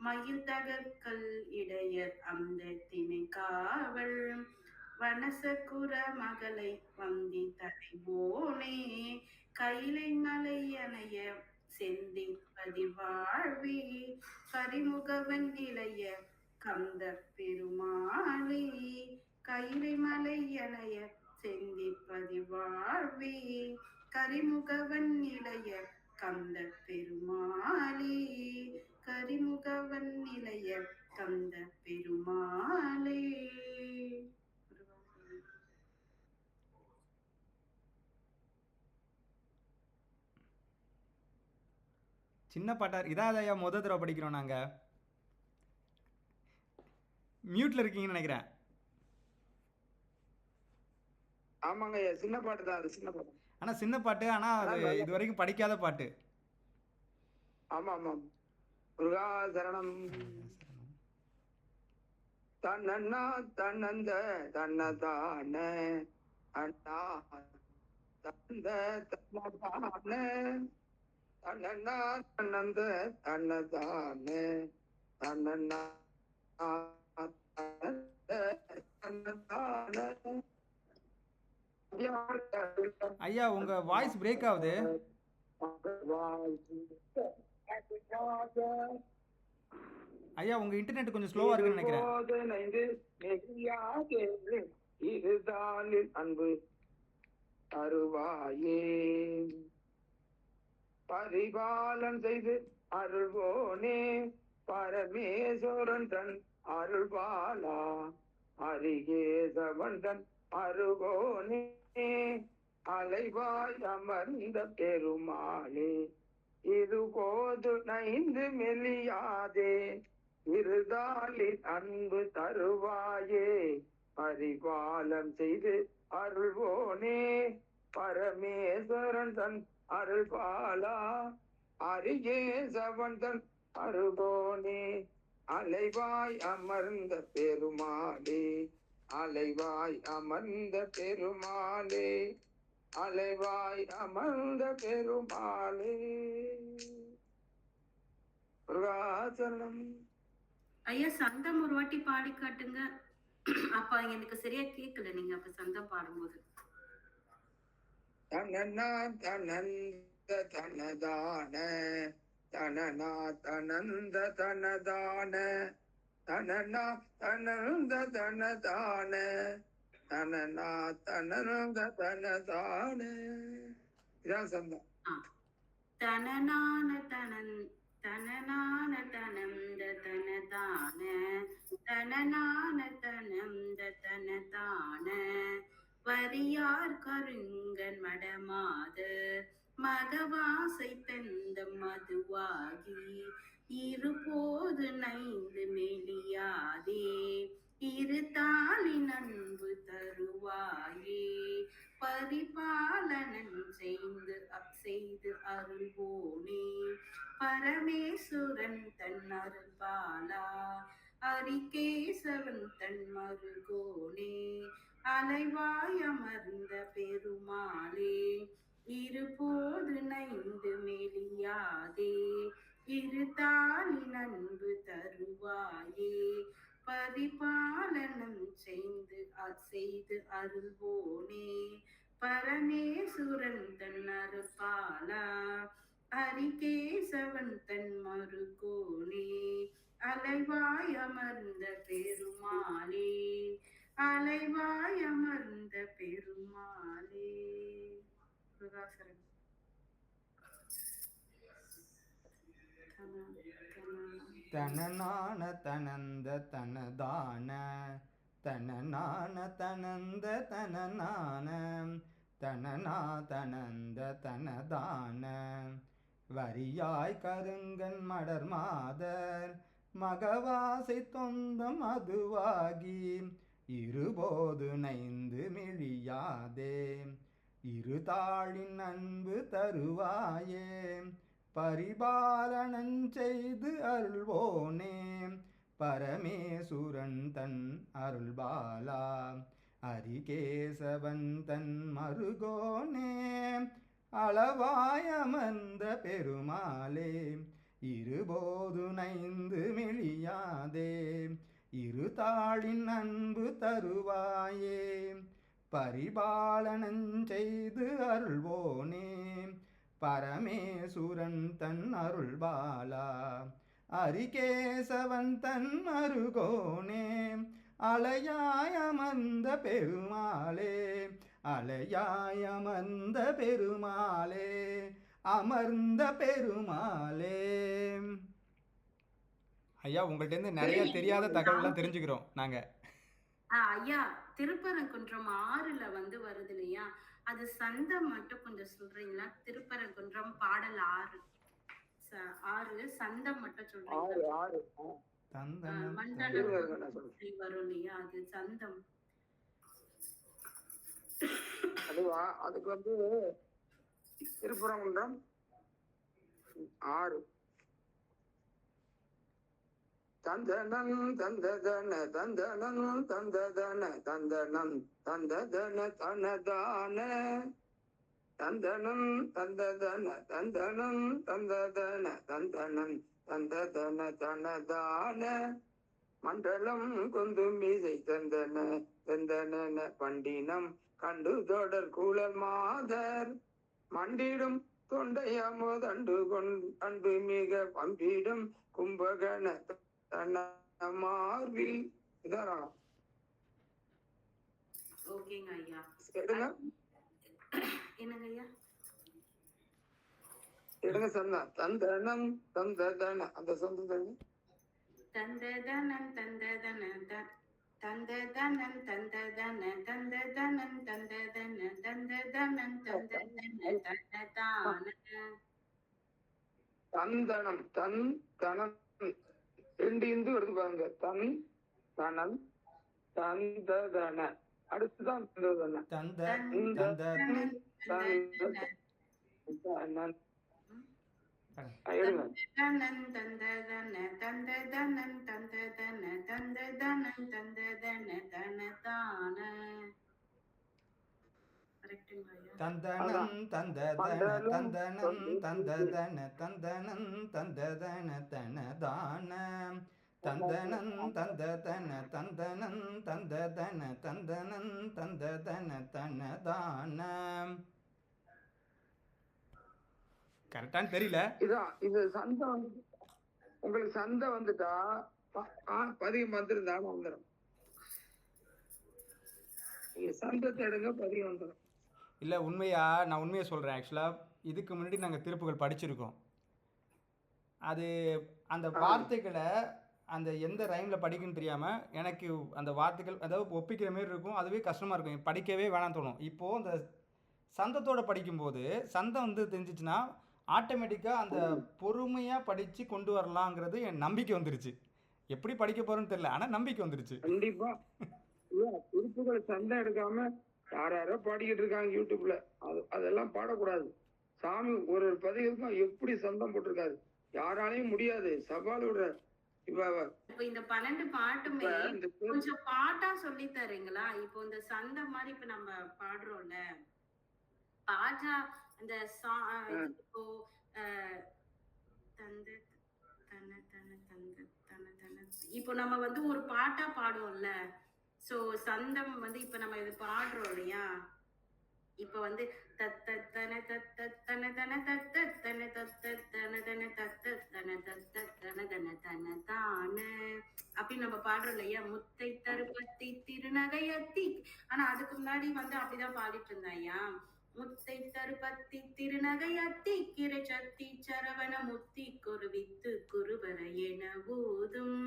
மயில் தகர்கள் இடையர் அந்த திணை காவல் வனசகுர மகளை வந்தி தனைவோனே கைலை மலை அணைய செந்தி பதிவாழ்வே கரிமுகவன் இளைய கந்த பெருமாளே கைலை மலை அணைய செந்தி பதிவாழ்வே கரிமுகவன் இளைய கந்த பெருமாளே கரிமுகவன் இளைய கந்த பெருமாளே. சின்ன பாட்டார் இதான் ஐயா முதல் தடவை படிக்கிறோம் நாங்கள். மியூட்டில் இருக்கீங்கன்னு நினைக்கிறேன். ஆமாங்க ஐயா, சின்ன பாட்டு தான் அது. சின்ன பாட்டு ஆனால் சின்ன பாட்டு, ஆனால் அது இது வரைக்கும் படிக்காத பாட்டு. ஆமா ஆமா. முருகாசரணம். தன்னண்ணா தன்னந்த தன்னதான அண்ணா தந்த தன்னதான தன்னண்ணா தன்னந்த தன்னதான தன்னண்ணா தன்னதான. ஐயா உங்க வாய்ஸ் பிரேக் ஆகுது. ஐயா உங்க இன்டர்நெட் கொஞ்சம் ஸ்லோவா இருக்குன்னு நினைக்கிறேன். இதுதான் அன்பு அருவாயே பரிபாலன் செய்து அருள்வோனே பரமேஸ்வரன் தன் அருள்பாலா அரிகேசவன் தன் அருகோனே அலைவாய் அமர்ந்த பெருமாளே இது போது நைந்து மெலியாதே இருதாலின் அன்பு தருவாயே பரிபாலம் செய்து அருள்வோனே பரமேஸ்வரன் தன் அருள்பாலா அரிகேசவன் தன் அருகோனே அலைவாய் அமர்ந்த பெருமாளே, அலைவாய் அமர்ந்த பெருமாளே, அலைவாய் அமர்ந்த பெருமாளே. முருகாசரணம். ஐயா சந்தம் ஒரு வாட்டி பாடி காட்டுங்க. அப்ப எனக்கு சரியா கேட்கல நீங்க அப்ப சந்தம் பாடும்போது. தனனா தனந்த தனதான, தனனா தனந்த தனதான, தனனா தனந்த தனதான, தனனா தனந்த தனதான. இதான் சந்தம். தனனான தனனான தனந்த தனதான, தனனான தனந்த தனதான, வரியார் கருங்கன் மடமாத மகவாசை தந்த மதுவாகி, இருபோது நைந்து மெலியாதே, இரு தாளின் அன்பு தருவாயே, பரிபாலனன் செய்து அருள்வோனே, பரமேஸ்வரன் தன் அருள்பாலா, அரிகேசவன் தன் மருகோனே, அலைவாய் அமர்ந்த பெருமாளே, இருபோது நைந்து மெலியாதே, இரு தாளின் அன்பு தருவாயே, பரிபாலனம் செய்து அருள்வோனே, பரமேஸ்வரன் தன் அருள்பாலா, அரிகேசவன் தன் மருகோனே, அலைவாய் அமர்ந்த பெருமாளே, அலைவாய் அமர்ந்த பெருமாளே. முருகாசரணம். தனனான தனந்த தனதான, தனனான தனந்த தனனான, தனனா தனந்த தனதான, வரியாய் கருங்கன் மடர் மாதர் மகவாசை தொந்தம் அதுவாகி, இருபோது நைந்து மிழியாதே, இரு தாளின் அன்பு தருவாயே, பரிபாலனன் செய்து அருள்வோனே, பரமேசுரன் தன் அருள்பாலா, அரிகேசவன் தன் மருகோனே, அளவாய் அமர்ந்த பெருமாளே, இருபோது நைந்து மெலியாதே, இரு தாளின் அன்பு தருவாயே, பரிபாலனன் செய்து அருள்வோனே, பரமேசுரன் தன் அருள்பாலா, அரிகேசவன் தன் மருகோனே, அலையாய் அமர்ந்த பெருமாளே, அலையாய் அமர்ந்த பெருமாளே, அமர்ந்த பெருமாளே. ஐயா உங்கள்ட்ட இருந்து நிறைய தெரியாத தகவல்லாம் தெரிஞ்சுக்கிறோம் நாங்க. ஐயா திருப்பரங்குன்றம் 6ல வருது இல்லையா, அது சந்தம் மட்டும் கொஞ்சம் சொல்றீங்களா? திருப்பரங்குன்றம் பாடல் 6 சந்தம் மட்டும் சொல்றீங்களா? மண்டலம் வரும் இல்லையா, அது சந்தம். அதுவா, அதுக்கு திருப்பரங்குன்றம் 6. தந்தனன் தந்ததன தந்தனன் தந்ததன தந்தனன் தந்ததன தனதான, தந்தனன் தந்ததன தந்தனன் தந்ததன தந்தனன் தந்ததன தனதான, மண்டலம் கொந்து மீசை தந்தன தந்தன பண்டினம் கண்டு தொடர் கூழல் மாதர், மண்டிடும் தொண்டையமோதண்டு கொண்டு மிக பம்பிடும் கும்பகண மார்பில். இதான் ஓகேங்க ஐயா. எடுங்க என்னங்க ஐயா? எடுங்க சொன்னா தந்தனம் தந்ததன, அந்த சொந்தம் தந்ததனன் தந்ததன தந்ததனன் தந்ததன தந்ததனன் தந்ததன தந்ததனன் தந்ததன தந்ததான, தந்தனம் தன் தனம் 2 இந்து வருது பாருங்க. தன் தனம் தந்ததன, அடுத்துதான் தந்ததன. எடுங்க. தந்ததனன் தந்ததன தந்ததனன் தந்ததன தந்ததனன் தந்ததன தனதான. கரெக்ட்டுங்களா? தந்தனம் அதான் தந்ததன மண்டலம் தந்தனம் தந்ததன தந்தனம் தந்ததன தனதான தந்தனம் தந்ததன தந்தனம் தந்ததன தந்தனம் தந்ததன தனதான. கரெக்டான்னு தெரியல. இதான் இது சந்தை வந்து உங்களுக்கு சந்தை வந்துட்டா பதியம் வந்துருந்தாலும் வந்துடும். நீங்க சந்தத்தை எடுங்க, பதியம் வந்துடும். இல்லை நான் உண்மையை சொல்கிறேன். ஆக்சுவலாக இதுக்கு முன்னாடி நாங்கள் திருப்புகள் படிச்சிருக்கோம். அது அந்த வார்த்தைகளை அந்த எந்த ரைமில் படிக்கணும்னு தெரியாமல் எனக்கு அந்த வார்த்தைகள் அதாவது ஒப்பிக்கிற மாரி இருக்கும். அதுவே கஷ்டமாக இருக்கும், படிக்கவே வேணாம் தோணும். இப்போது அந்த சந்தத்தோடு படிக்கும்போது சந்தம் வந்து தெரிஞ்சிச்சுன்னா ஆட்டோமேட்டிக்காக அந்த பொறுமையாக படித்து கொண்டு வரலாங்கிறது என் நம்பிக்கை வந்துருச்சு. எப்படி படிக்க போகிறேன்னு தெரியல, ஆனால் நம்பிக்கை வந்துருச்சு. கண்டிப்பா திருப்புகள் சந்தை எடுக்காம யாரோ பாடிக்கிட்டு இருக்காங்க யூடியூப்ல. அதெல்லாம் பாடக்கூடாது. சாமி ஒரு பதிவுக்கும் எப்படி சந்தம் போட்டிருக்காரு, யாராலையும் முடியாது, சவால் விடுற. இப்ப இந்த 12 பாட்டுமே கொஞ்சம் பாட்டா சொல்லி தரீங்களா? இப்போ இந்த சந்தை மாதிரி இப்ப நம்ம பாடுறோம்ல, பாட்டா அந்த இப்போ தந்த தன தன தந்த தன தன இப்போ நம்ம வந்து ஒரு பாட்டா பாடுவோம்ல. சோ சந்தம் வந்து இப்ப நம்ம இது பாடுறோம் இல்லையா? இப்ப வந்து தத்தன தத்தன தன தத்தன தத்தன தன தத்தன தத்தன தன தன தான அப்படின்னு நம்ம பாடுறோம் இல்லையா? முத்தை தருபத்தி திருநகையத்தி. ஆனா அதுக்கு முன்னாடி வந்து அப்படிதான் பாடிட்டு இருந்தாயா? முத்தை தருபத்தி திருநகையத்தி கிரை சத்தி சரவண முத்தி குருவித்து குருவர என ஊதும்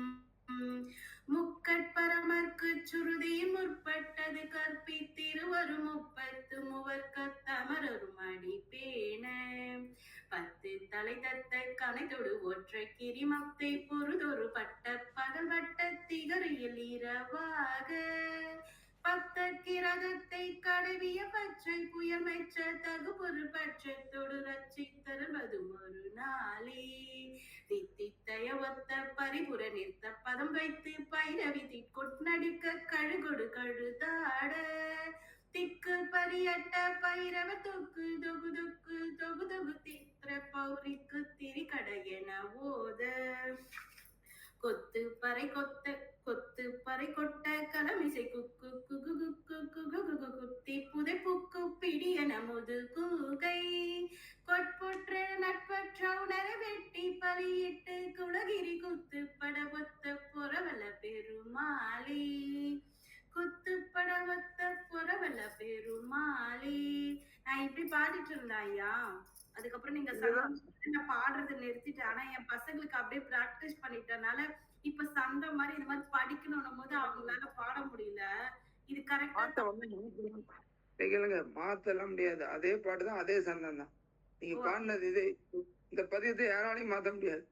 முக்கட்பரமர்க்கு சுருதியும் முற்பட்டது கற்பித்திருவரும் முப்பத்து மூவர்க்க தமரரும் அடிப்பேன 10 தலை தத்த கனைதொடு ஒற்றை கிரிமத்தை பொருதொரு பட்ட பகல் வட்ட திகரையில் இரவாக 10 கிரகத்தை கடவிய பச்சை புயல் மெச்ச தகு பொருள் பட்சத்தோடு ரச்சி தருவதும் ஒரு நாளே தித்தித்தய ஒத்த பரிபுர நிறுத்த பதம் வைத்து பைரவி திக்கொட்நடிக்க கழுகொடு கழுதாட திக்கு பரியட்ட பைரவ தொக்கு தொகு தொக்கு தொகு தொகு தித்திர பௌரிக்கு திரிகடையென ஓத கொத்து பறை கொட்ட கலமிசை குக்கு குகு குக்கு குகு குகு குத்தி புதை புக்கு பிடியன முது கூகை கொட்புற்ற நட்பற்ற உணர வெட்டி பலியிட்டு குலகிரி குத்து பட ஒத்த புறவல பெருமாளி குத்துப்பட ஒத்த புறவல பெருமாளி. நான் இப்படி பாடிட்டு இருந்தாயா? அதுக்கப்புறம் நீங்க நான் பாடுறதை நிறுத்திட்டேன். ஆனா என் பசங்களுக்கு அப்படியே பிராக்டிஸ் பண்ணிட்டனால இப்ப சந்தை மாதிரி இந்த மாதிரி படிக்கணும் போது அவங்களால பாட முடியல. இது கரெக்டா மாத்தலாம் முடியாது. அதே பாட்டுதான், அதே சந்தம் தான். நீங்க பாடினது இது. இந்த பதியத்தை யாராலையும் மாத்த முடியாது.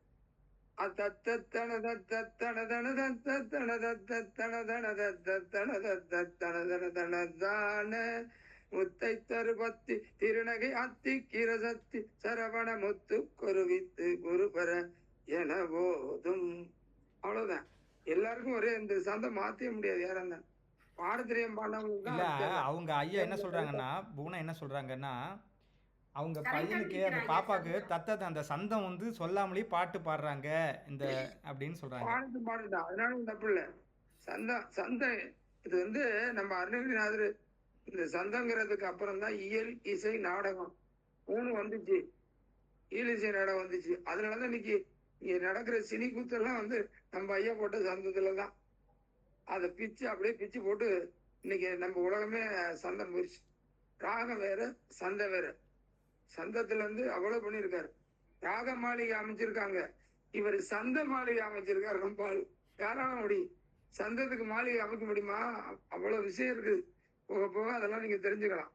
முத்தை தருபத்தி திருநகை அத்தி கிரசத்தி சரவண முத்து குருவித்து குருபர என போதும். அவ்வளவுதான். எல்லாருக்கும் ஒரே இந்த சந்தம் மாத்தவே முடியாது. யாரும் தான் பாட தெரியும் இல்ல. அவங்க ஐயா என்ன சொல்றாங்கன்னா, பூனா என்ன சொல்றாங்கன்னா, அவங்க பையனுக்கு அந்த பாப்பாக்கு தத்தத்தை அந்த சந்தம் வந்து சொல்லாமலே பாட்டு பாடுறாங்க இந்த அப்படின்னு சொல்றாங்க. பாட்டு பாடுதான், அதனால தப்பு இல்ல. சந்தம் இது வந்து நம்ம அருணகிரிநாதர் இந்த சந்தங்கிறதுக்கு அப்புறம் தான் இயல் இசை நாடகம் 3 வந்துச்சு. இயல் இசை நாடகம் வந்துச்சு. அதனாலதான் இன்னைக்கு இங்க நடக்கிற சினி கூத்தெல்லாம் வந்து நம்ம ஐயா போட்ட சந்தத்துலதான். அதை பிச்சு அப்படியே பிச்சு போட்டு இன்னைக்கு நம்ம உலகமே சந்தம் போயிடுச்சு. ராகம் வேற, சந்தை வேற. சந்தத்துல இருந்து அவ்வளவு பண்ணியிருக்காரு. ராக மாளிகை அமைச்சிருக்காங்க, இவர் சந்த மாளிகை அமைச்சிருக்காரு. ரொம்ப யாரால முடியும்? சந்தத்துக்கு மாளிகை அமைக்க முடியுமா? அவ்வளவு விஷயம் இருக்குது. போக போக அதெல்லாம் நீங்க தெரிஞ்சுக்கலாம்.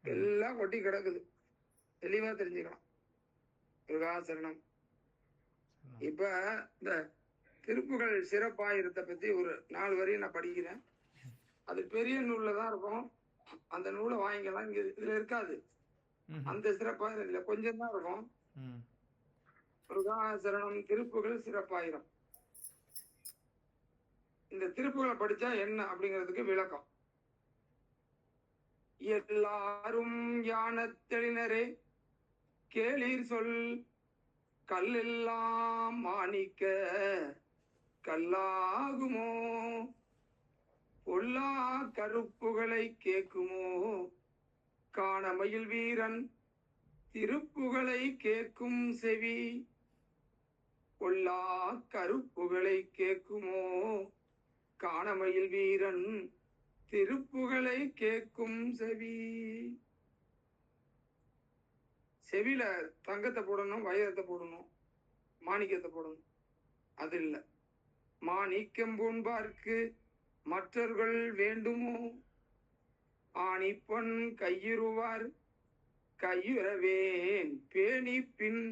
எல்லாம் கொட்டி கிடக்குது, தெளிவா தெரிஞ்சுக்கலாம். முருகாசரணம். இப்ப இந்த திருப்புகள் சிறப்பாயிரத்தை பத்தி ஒரு 4 வரையும் நான் படிக்கிறேன். அது பெரிய நூல்ல தான் இருக்கும். அந்த நூலை வாங்கிக்கலாம். இங்க இதுல இருக்காது. அந்த சிறப்பாயிரம் இதுல கொஞ்சம் தான் இருக்கும். முருகாசரணம் திருப்புகள் சிறப்பாயிரம். இந்த திருப்புகளை படிச்சா என்ன அப்படிங்கிறதுக்கு விளக்கம். எல்லாரும் யானத்தெளினரே கேளீர் சொல், கல்லெல்லாம் மாணிக்க கல்லாகுமோ, பொல்லா கருப்புகளை கேட்குமோ, காணமயில் வீரன் திருப்புகளை கேட்கும் செவி, பொல்லா கருப்புகளை கேட்குமோ, காணமயில் வீரன் திருப்புகளை கேட்கும் செவி. செவில தங்கத்தை போடணும், வைரத்தை போடணும், மாணிக்கத்தை போடணும். அது இல்லை. மாணிக்கம் பூண்பார்க்கு மற்றவர்கள் வேண்டுமோ, ஆணிப்பொன் கையுறுவார் கையுறவேன் பேணி பின்,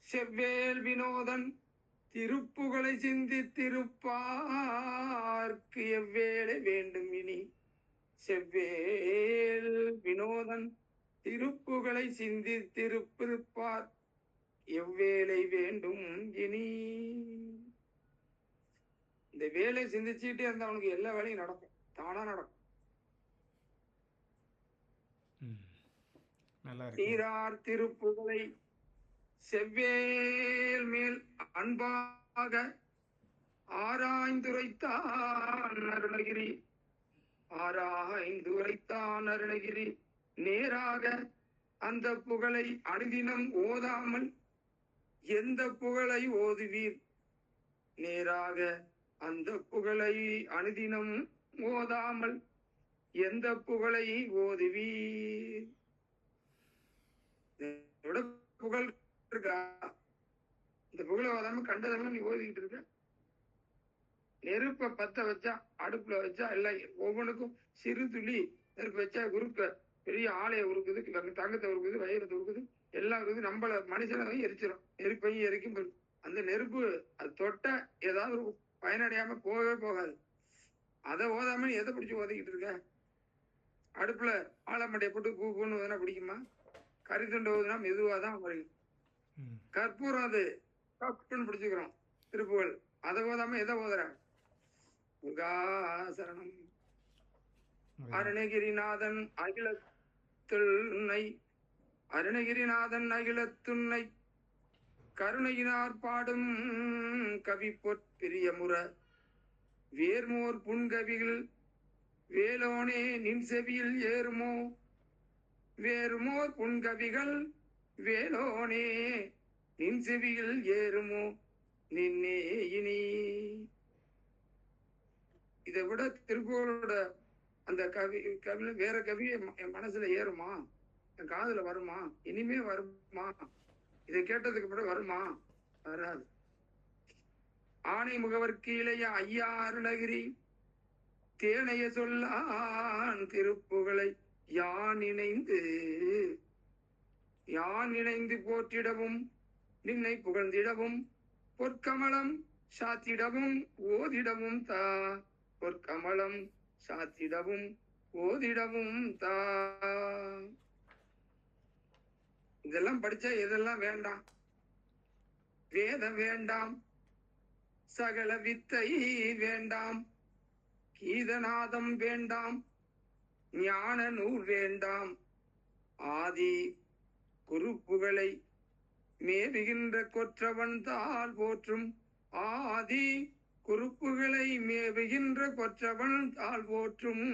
செவ்வேல் வினோதன் திருப்புகளை சிந்தித்திருப்பார்க்கு எவ்வேளை வேண்டும் இனி, செவ்வேல் வினோதன் திருப்புகளை சிந்தித்திருப்பார் எவ்வேளை வேண்டும் இனி. இந்த வேலை சிந்திச்சுட்டே இருந்தா அவனுக்கு எல்லா வேலையும் நடக்கும், தானா நடக்கும். சீரார் திருப்புகளை செவ்வேல் மேல் அன்பாக ஆராய்ந்துரைத்தான் அருணகிரி, ஆராய்ந்துரைத்தான் அருணகிரி, நேராக அந்த புகழை அனுதினம் ஓதாமல் எந்த புகழை ஓதுவீர், நேராக அந்த புகழை அனுதினம் ஓதாமல் எந்த புகழை ஓதுவீர். புகழ் இருக்கா? இந்த புகழை ஓதாம கண்டதெல்லாம் நீ ஓதிக்கிட்டு இருக்க. நெருப்ப பத்த வச்சா, அடுப்புல வச்சா எல்லாம் ஒவ்வொன்றுக்கும் சிறு துளி நெருப்பு வச்சா உருக்க பெரிய ஆலையை உருக்குது, தங்கத்தை உருக்குது, வயிறத்தை உருக்குது, எல்லாம் இருக்குது. நம்மள மனுஷனை எரிச்சிடும், நெருப்பையும் எரிக்கும். அந்த நெருப்பு அது தொட்ட ஏதாவது பயனடையாம போகவே போகாது. அதை ஓதாம எதை பிடிச்சி ஓதிக்கிட்டு இருக்க? அடுப்புல ஆலமட்டையை போட்டு பூன்னு ஓதுனா பிடிக்குமா? கரித்துண்டு ஓதுனா மெதுவாதான் வரும். கற்பூரம் அது கப்புன்னு பிடிச்சுக்கிறோம். திருப்புகள் அதை ஓதாம எதை ஓதுற? முருகாசரணம். அருணகிரிநாதன் அகிலத்துன்னை, அருணகிரிநாதன் அகிலத்துன்னை கருணையினார் பாடும் கவி பொற்பிரியமுற, வேர்மோர் புன்கவிகள் வேலோனே நின் செவியில் ஏறுமோ, வேறுமோர் புன்கவிகள் வேலோனே நின் செவியில் ஏறுமோ, நின்னே இனி. இதை விட திருப்புகளோட அந்த கவி வேற கவி என் மனசுல ஏறுமா? என் காதுல வருமா? இனிமே வருமா? இதை கேட்டதுக்கு பிறகு வருமா? வராது. ஆணை முகவர்க்கு இளைய ஐயா அருணகிரி தேனைய சொல்லான் திருப்புகளை யான் இணைந்து போற்றிடவும் நின்னை புகழ்ந்திடவும் பொற்கமலம் சாத்திடவும் ஓதிடவும் தா, பொற்கமலம் சாத்திடவும் ஓதிடவும் தா. இதெல்லாம் படிச்சா எதெல்லாம் வேண்டாம்? வேதம் வேண்டாம், சகல வித்தை வேண்டாம், கீதநாதம் வேண்டாம், ஞான நூல் வேண்டாம், ஆதி குறிப்புகளை மேவுகின்ற கொற்றவன் தாள் போற்றும், ஆதி குறிப்புகளை மேவுகின்ற கொற்றவன் தாள் போற்றும்,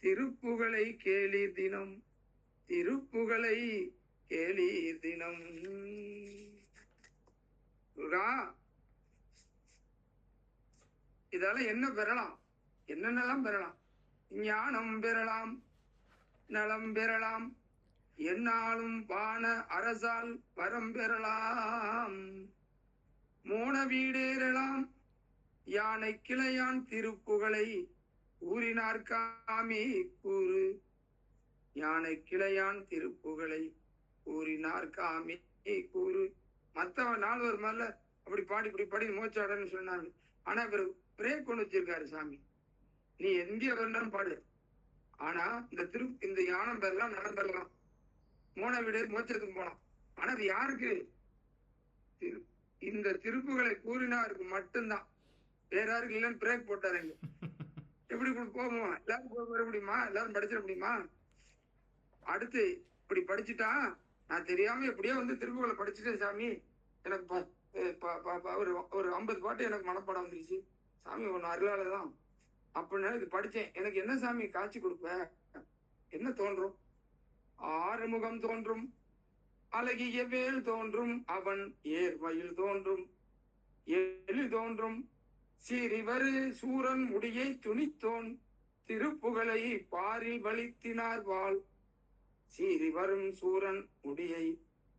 திருப்புகளை கேளீர் தினம், திருப்புகளை கேளீர் தினம். இதால என்ன பெறலாம்? என்னென்னலாம் பெறலாம்? ஞானம் பெறலாம், நலம் பெறலாம், என்னாலும் வான அரசால் வரம் பெறலாம், மோன வீடேறலாம், யானை கிளையான் திருப்புகளை ஊரினார்காமே கூறு, யானை கிளையான் திருப்புகளை ஊரினார்காமே கூறு. மத்தவன் 4 மேல அப்படி பாடி இப்படி பாடி மோச்சாடன்னு சொன்னாங்க. ஆனா இவர் பிரேக் கொண்டு வச்சிருக்காரு சாமி. நீ எங்கே வரணும் பாடு, ஆனா இந்த யானம் பெறலாம், நலம் பெறலாம், மோன வீடு மோச்சத்துக்கு போலாம். ஆனா அது யாருக்கு? திரு- இந்த திருப்புகளை கூறினாருக்கு மட்டும்தான், வேற யாருக்கு இல்லைன்னு பிரேக் போட்டாருங்க. எப்படி போகுமா? எல்லாரும் போக வர முடியுமா? எல்லாரும் படிச்சிட முடியுமா? அடுத்து இப்படி படிச்சுட்டா, நான் தெரியாம எப்படியோ வந்து திருப்புகளை படிச்சுட்டேன் சாமி, எனக்கு ஒரு ஒரு 50 பாட்டு எனக்கு மனப்பாடம் வந்துருச்சு சாமி, ஒன்னு அருளாலதான் அப்படின்னு இது படிச்சேன். எனக்கு என்ன சாமி காட்சி கொடுப்ப? என்ன தோன்றும்? ஆறுமுகம் தோன்றும், அழகிய வேல் தோன்றும், அவன் ஏர்மயில் தோன்றும், எழில் தோன்றும், சிறிவரு சூரன் முடியை துணித்தோன், திருப்புகழை பாரில் வலித்தினார் வாழ். சீறி வரும் சூரன் முடியை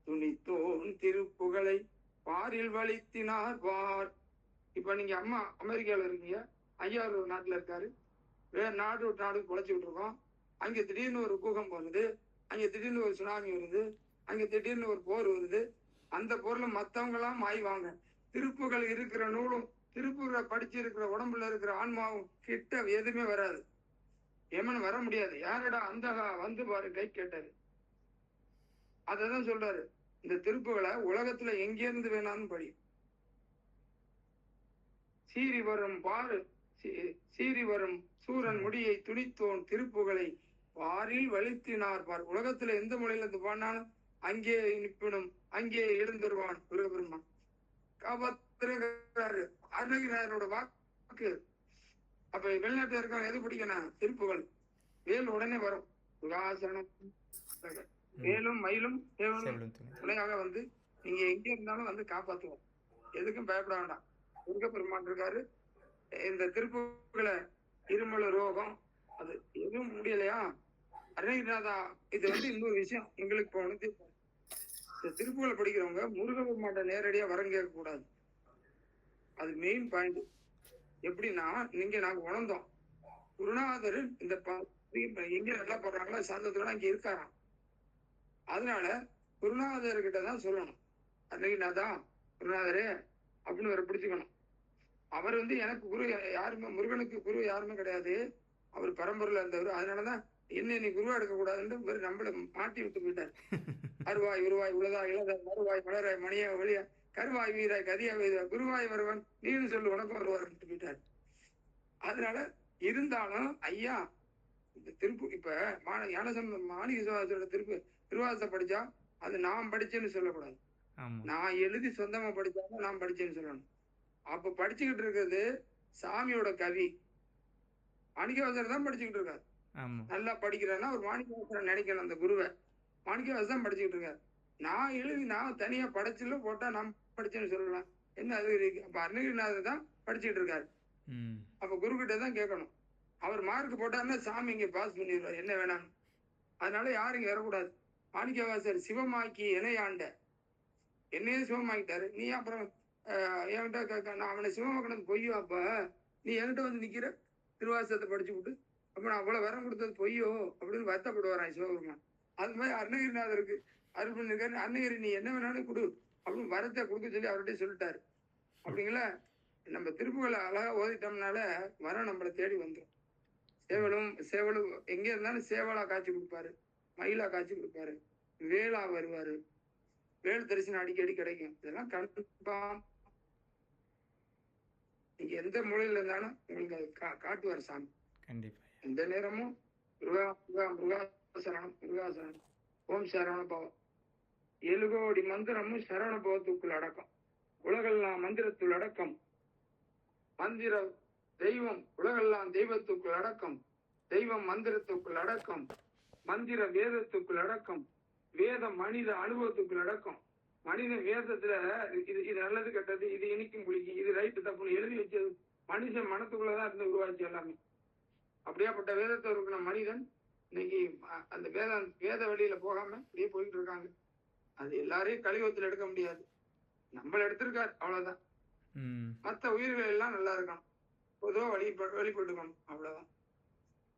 துணித்தோன், திருப்புகழை பாரில் வலித்தினார் வார். இப்ப நீங்க அம்மா அமெரிக்கால இருக்கீங்க, ஐயா ஒரு நாட்டுல இருக்காரு, வேற நாடு ஒரு நாடுக்கு பொழைச்சிக்கிட்டு இருக்கோம். அங்க திடீர்னு ஒரு பூகம்பம் வருது, அங்க திடீர்னு ஒரு சுனாமி வருது, அங்க திடீர்னு ஒரு போர் வருது. அந்த போர்ல மத்தவங்க எல்லாம் ஆய்வாங்க. திருப்புகள் இருக்கிற நூலும் திருப்புகளை படிச்சு இருக்கிற உடம்புல இருக்கிற ஆன்மாவும் கிட்ட எதுவுமே வராது. ஏமன் வர முடியாது. யாரடா அந்தகா வந்து பாரு கை கேட்டாரு. அததான் சொல்றாரு, இந்த திருப்புகளை உலகத்துல எங்கிருந்து வேணாலும் படி. சீறி வரும் பாரு, சீறி வரும் சூரன் முடியை துணித்தோன், திருப்புகளை பாரில் வலித்தினார் பார். உலகத்துல எந்த மொழியில இருந்து பாடினாலும் அங்கே நிப்பினும், அங்கே எழுந்துருவான் முருகபெருமான். காப்பாத்துறாரு அருணகிரிநாதரோட வாக்கு. அப்ப வெளிநாட்டுல இருக்கவங்க எது பிடிக்கணும்? திருப்புகள். வேல் உடனே வரும். சுகாசனம், வேலும் மயிலும் துணையாக வந்து நீங்க எங்க இருந்தாலும் வந்து காப்பாத்துவோம். எதுக்கும் பயப்பட வேண்டாம். முருகப்பெருமான் இருக்காரு. இந்த திருப்புகளை இருமல் ரோகம் அது எதுவும் முடியலையா? அருணகிரிநாதா, இது வந்து இன்னொரு விஷயம் எங்களுக்கு இப்போ வந்து, இந்த திருப்புகளை படிக்கிறவங்க முருகப்பெருமான்ட்ட நேரடியா வரம் கேட்க கூடாது. அது மெயின் பாயிண்ட். எப்படின்னா, நீங்க நாங்க உணர்ந்தோம், குருநாதர் இந்த எங்க நல்லா போடுறாங்களோ சாந்தத்தோட அங்க இருக்காராம். அதனால குருநாதர்கிட்ட தான் சொல்லணும், அருணகிரிநாதா குருநாதரே அப்படின்னு வர பிடிச்சுக்கணும். அவர் வந்து எனக்கு குரு யாருமே, முருகனுக்கு குரு யாருமே கிடையாது, அவர் பரம்பரையில இருந்தவர். அதனாலதான் என்ன நீ குருவா எடுக்க கூடாதுன்னு நம்மள மாட்டி விட்டு போயிட்டார். அருவாய் உருவாய் உலதா இளத மறுவாய் மலராய் மணியா வெளியா கருவாய் வீராய் கதியா வீரா குருவாய் வருவன் நீனு சொல்லு உனக்கும் வருவார் போயிட்டார். அதனால இருந்தாலும் ஐயா, இந்த திருப்பு இப்ப மாணிக சுவாசோட திருவாசத்தை படிச்சா அது நான் படிச்சேன்னு சொல்லக்கூடாது. நான் எழுதி சொந்தமா படிச்சாலும் நான் படிச்சேன்னு சொல்லணும். அப்ப படிச்சுக்கிட்டு இருக்கிறது சாமியோட கவி. மாணிக்கவாசர் தான் படிச்சுக்கிட்டு இருக்காரு. நல்லா படிக்கிறேன்னா ஒரு மாணிக்கவாசரை நினைக்கணும். அந்த குருவை மாணிக்கவாசர் தான் படிச்சுக்கிட்டு இருக்காரு. நான் எழுதி நான் தனியா படைச்சுல போட்டா நான் படிச்சேன்னு சொல்லலாம். என்ன அது இருக்கு? அப்ப அருணகிரிநாதர் தான் படிச்சுக்கிட்டு இருக்காரு. அப்ப குரு கிட்ட தான் கேட்கணும். அவர் மார்க் போட்டாருன்னா சாமி இங்க பாஸ் பண்ணிடுவார், என்ன வேணாம். அதனால யாரும் இங்க வரக்கூடாது. மாணிக்கவாசர் சிவமாக்கி இணையாண்ட என்னையே சிவமாக்கிட்டாரு. நீ அப்புறம் என்கிட்ட நான் அவனை சிவமாக்கினது பொய்யோ? அப்ப நீ என்கிட்ட வந்து நிக்கிற திருவாசகத்தை படிச்சு விட்டு அப்ப நான் அவ்வளவு வரம் கொடுத்தது பொய்யோ அப்படின்னு வருத்தப்படுவாரான் சிவபெருமான். அது மாதிரி அருணகிரிநாதருக்கு அருள் பண்ணிருக்காரு. அருணகிரி நீ என்ன வேணாலும் கொடு அப்படின்னு வரத்தை கொடுக்க சொல்லி அவர்கிட்ட சொல்லிட்டாரு. அப்படிங்களா? நம்ம திருப்புகளை அழகா ஓதிட்டோம்னால வரம் நம்மளை தேடி வந்துடும். சேவலும் எங்க இருந்தாலும் சேவலா காட்சி கொடுப்பாரு, மயிலா காட்சி கொடுப்பாரு, வேளா வருவாரு, வேல் தரிசனம் அடிக்கடி கிடைக்கும். இதெல்லாம் கன்ஃபார்ம். நீங்க எந்த மூலையில இருந்தாலும் உங்களுக்கு அது காட்டுவார் சாமி. கண்டிப்பா எந்த நேரமும் முருகா முருகா முருகா சரணம், முருகா சரணம், ஓம் சரவண பவம். 7 கோடி மந்திரமும் சரவண பவத்துக்குள் அடக்கம். உலகெல்லாம் மந்திரத்துள் அடக்கம். மந்திர தெய்வம் உலகெல்லாம் தெய்வத்துக்குள் அடக்கம். தெய்வம் மந்திரத்துக்குள் அடக்கம். மந்திர வேதத்துக்குள் அடக்கம். வேதம் மனித அனுபவத்துக்குள் அடக்கம். மனித வேதத்துல இது நல்லது கெட்டது, இது இனிக்கும் புளிக்கும், இது ரைட்டு தப்புன்னு எழுதி வச்சது மனுஷன் மனத்துக்குள்ளதான் இருந்து உருவாச்சு எல்லாமே. அப்படியாப்பட்ட வேதத்தை இருக்கிற மனிதன் இன்னைக்கு அந்த வேத வழியில போகாம அப்படியே போயிட்டு இருக்காங்க. அது எல்லாரையும் கலியுகத்துல எடுக்க முடியாது. நம்மள எடுத்திருக்காரு, அவ்வளவுதான். மற்ற உயிர்கள் எல்லாம் நல்லா இருக்கணும், பொதுவா வழிபட்டுக்கணும், அவ்வளவுதான்.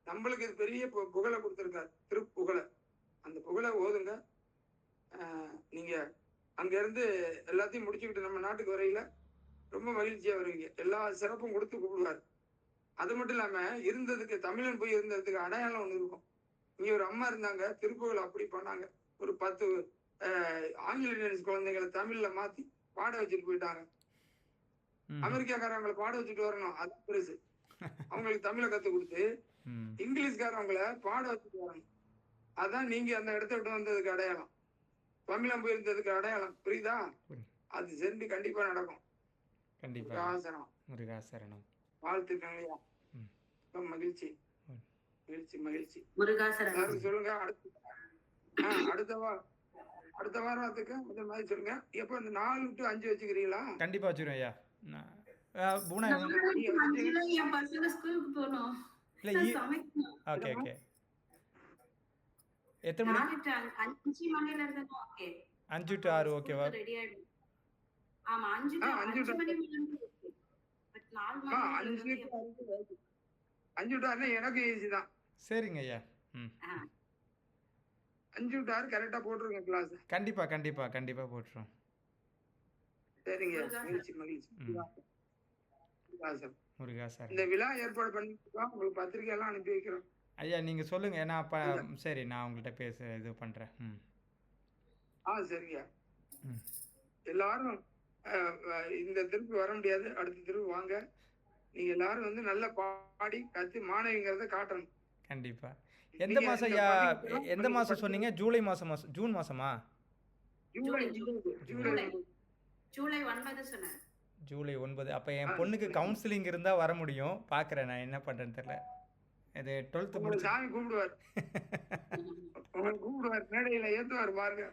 நம்மளுக்கு இது பெரிய புகழை கொடுத்திருக்காரு, திருப்புகழை. அந்த புகழை ஓதுங்க. நீங்க அங்க இருந்து எல்லாத்தையும் முடிச்சுக்கிட்டு நம்ம நாட்டுக்கு வரையில ரொம்ப மகிழ்ச்சியா வருவீங்க. எல்லா சிறப்பும் கொடுத்து கூப்பிடுவாரு. அது மட்டும் இல்லாம இருந்ததுக்கு, தமிழன் போய் இருந்ததுக்கு அடையாளம் ஒண்ணு இருக்கும். இங்க ஒரு அம்மா இருந்தாங்க, திருப்புகள் அப்படி பண்ணாங்க. ஒரு 10 ஆங்கில குழந்தைகளை தமிழ்ல மாத்தி பாட வச்சுட்டு போயிட்டாங்க. ம். அமெரிக்காக்காரவங்களை பாட வச்சுட்டு வரணும், அது பெருசு. அவங்களுக்கு தமிழை கத்து கொடுத்து ம். இங்கிலீஷ்காரவங்களை பாட வச்சுட்டு வரணும். அதான் நீங்க அந்த இடத்த விட்டு வந்ததுக்கு அடையாளம், தமிழம் போயிருந்ததுக்கு அடையாளம். புரியுதா? புரியுது. அது சென்று கண்டிப்பா நடக்கும். கண்டிப்பா ஆசனம் முருகாசரணம். வாழ்த்துக்கள் ஐயா. ம். ரொம்ப மகிழ்ச்சி ம். மகிழ்ச்சி மகிழ்ச்சி. முருகாசரணம். எல்லாரும் சொல்லுங்க. அடுத்த வாரத்துக்கு இந்த மாதிரி சொல்லுங்க. எப்ப இந்த 4 to 5 வச்சுக்கிறீங்களா? கண்டிப்பா வச்சுருவேன் ஐயா. பூனா அஞ்சுல என் பசங்க ஸ்கூலுக்கு போகணும், இல்லை நான் சமைக்கணும். Okay okay. எத்தனை மணி? 5 மணில இருந்து ஓகே, 5 to 6 ஓகேவா? ரெடி ஆயிடும். ஆமா 5 5 to மணி ஓகே. பட் 4 5 மணி to 5 to 6 எனக்கு ஈஸி தான். சரிங்க ஐயா. ம். 5 to 6 கரெக்டா போட்டுருங்க கிளாஸ். கண்டிப்பா கண்டிப்பா கண்டிப்பா போட்டுரும். சரிங்க. மகிழ்ச்சி மகிழ்ச்சி. ம். முருகாசனம். முருகாசரணம். இந்த விழா ஏற்பாடு பண்ணிருக்கோம், உங்களுக்கு பத்திரிக்கை எல்லாம் அனுப்பி வைக்கிறோம். ஐயா நீங்க சொல்லுங்க. நான் அப்ப சரி நான் உங்கள்கிட்ட இது பண்றேன். ம். சரிங்க. ம். எல்லாரும் இந்த திருப்பி வர முடியாது, அடுத்த திருப்பி வாங்க. நீங்க எல்லாரும் வந்து நல்லா பாடி கத்து மாணவிங்கிறத காட்டணும். கண்டிப்பா. எந்த மாசம் ஐயா? எந்த மாசம் சொன்னீங்க? ஜூலை மாசமா? ஜூன் மாசமா? ஜூலை ஜூலை 9 சொன்னேன். ஜூலை 9. அப்போ என் பொண்ணுக்கு கவுன்சிலிங் இருந்தால் வர முடியும். பார்க்குறேன் நான் என்ன பண்ணுறேன்னு தெரியல. இது 12th முடிச்சு சாமி கூப்பிடுவார், உங்களை கூப்பிடுவார், மேடையில ஏத்துவார் பாருங்க.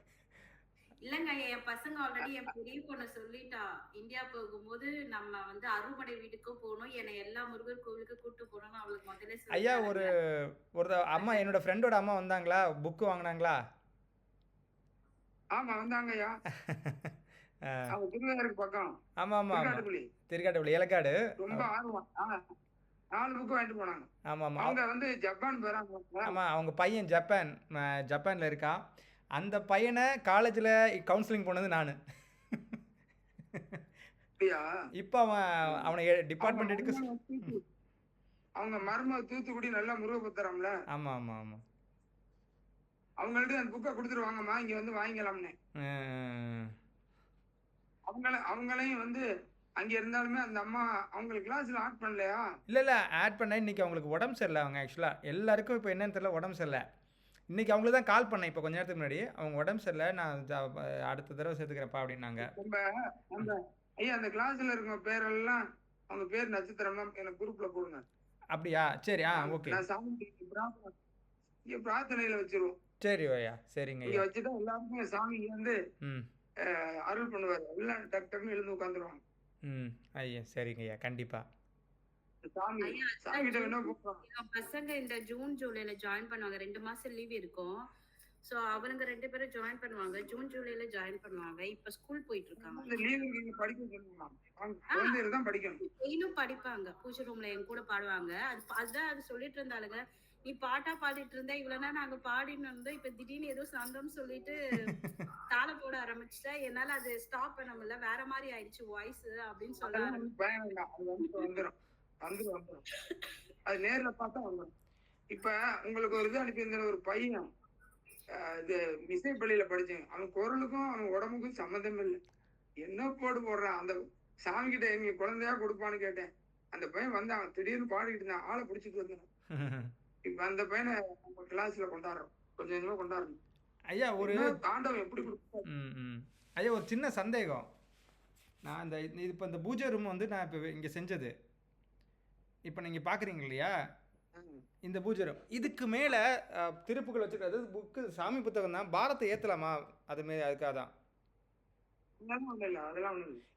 இல்லங்க, என் பசங்க ஆல்ரெடி என் பெரிய பொண்ணு சொல்லிட்டா, இந்தியா போகும்போது நம்ம வந்து அறுபடை வீட்டுக்கும் போகணும், என்னை எல்லா முருகர் கோவிலுக்கு கூட்டு போகணும்னு அவளுக்கு முதல்ல ஐயா. ஒரு அம்மா, என்னோட ஃப்ரெண்டோட அம்மா வந்தாங்களா? புக்கு வாங்கினாங்களா? ஆமா வந்தாங்க ஐயா. அவங்க திருவையாருக்கு பக்கம். ஆமா ஆமா ஆமா. திருக்காட்டுப்பள்ளி. திருக்காட்டுப்பள்ளி ஏலக்காடு. ரொம்ப ஆர்வம். 4 புக்கு வாங்கிட்டு போனாங்க. ஆமா ஆமா. அவங்க வந்து ஜப்பான் போறாங்க. ஆமா அவங்க பையன் ஜப்பான்ல இருக்கான். அந்த பையனை காலேஜில் கவுன்சிலிங் போனது நான். அப்படியா? இப்போ அவனை டிபார்ட்மெண்ட் எடுக்க. அவங்க மர்ம தூத்துக்குடி நல்லா முருகபுத்திரம்ல. ஆமா ஆமா ஆமா. அவங்கள்ட்ட அந்த புக்கை கொடுத்துருவாங்கம்மா, இங்க வந்து வாங்கிக்கலாம்னு. அவங்களையும் வந்து அங்க இருந்தாலுமே அந்த அம்மா அவங்க கிளாஸ்ல ஆட் பண்ணலையா? இல்லை ஆட் பண்ண. இன்னைக்கு அவங்களுக்கு உடம்பு சரியில்லை. அவங்க ஆக்சுவலாக எல்லாருக்கும் இப்போ என்னன்னு தெரியல, உடம்பு சரியில்லை. இன்னைக்கு அவங்களுக்கு தான் கால் பண்ணேன் இப்போ கொஞ்ச நேரத்துக்கு முன்னாடி. அவங்க உடம்பு சரியில்லை, நான் அடுத்த தடவை சேர்த்துக்கிறேன்ப்பா அப்படின்னாங்க. அந்த ஐயா அந்த கிளாஸ்ல இருக்க பேரெல்லாம் அவங்க பேர் நட்சத்திரம் எனக்கு குரூப்ல போடுங்க. அப்படியா? சரி. ஓகே. நான் சாமி பிரார்த்தனையில வச்சிருவோம். சரி ஐயா. சரிங்க இங்க வச்சுட்டா எல்லாருக்கும் சாமி வந்து அருள் பண்ணுவார். எல்லாம் டக் டக்குன்னு எழுந்து உட்காந்துருவாங்க. ஐயா சரிங்க ஐயா. கண்டிப்பா. பசங்க இந்த ஜூன் ஜூலைல ஜாயின் பண்ணுவாங்க. 2 மாசம் லீவ் இருக்கும். சோ அவனுங்க 2 பேரும் ஜாயின் பண்ணுவாங்க. ஜூன் ஜூலைல ஜாயின் பண்ணுவாங்க. இப்ப ஸ்கூல் போயிட்டு இருக்காங்க. இந்த லீவுக்கு நீங்க படிக்க சொல்லுங்க. குழந்தைகள் தான் படிக்கணும். டெய்லியும் படிப்பாங்க. பூஜை ரூம்ல என் கூட பாடுவாங்க. அது சொல்லிட்டு இருந்தாலுங்க, நீ பாட்டா பாடிட்டு இருந்தா இவ்வளவுனா நாங்க பாடின்னு இருந்தோம், இப்ப திடீர்னு ஏதோ சந்தம் சொல்லிட்டு தாளம் போட ஆரம்பிச்சுட்டா என்னால அது ஸ்டாப் பண்ண முடியல, வேற மாதிரி ஆயிடுச்சு வாய்ஸ் அப்படின்னு சொல்ல. அது நேர்ல பார்த்தா வந்துடும். இப்ப உங்களுக்கு ஒரு இது அனுப்பியிருந்த ஒரு பையன் இது இசைப்பள்ளியில படிச்சேன். அவன் குரலுக்கும் அவன் உடம்புக்கும் சம்மந்தம் இல்லை. என்ன போடுறான் அந்த சாமி கிட்ட நீங்க குழந்தையா கொடுப்பான்னு கேட்டேன். அந்த பையன் வந்து அவன் திடீர்னு பாடிக்கிட்டு இருந்தான். ஆளை பிடிச்சிட்டு வந்தான். இப்ப அந்த பையனை நம்ம கிளாஸ்ல கொண்டாடுறோம். கொஞ்சம் கொஞ்சமா கொண்டாடுறோம். ஐயா ஒரு தாண்டவம் எப்படி கொடுப்போம். ஐயா ஒரு சின்ன சந்தேகம். நான் இப்போ இந்த பூஜை ரூம் வந்து நான் இப்போ இங்கே செஞ்சது, இப்போ நீங்கள் பார்க்குறீங்க இல்லையா இந்த பூஜை ரூம், இதுக்கு மேலே திருப்புகள் வச்சுருக்கிறது புக்கு சாமி புத்தகம் தான். பாரத்தை ஏற்றலாமா? அதுக்காக தான்.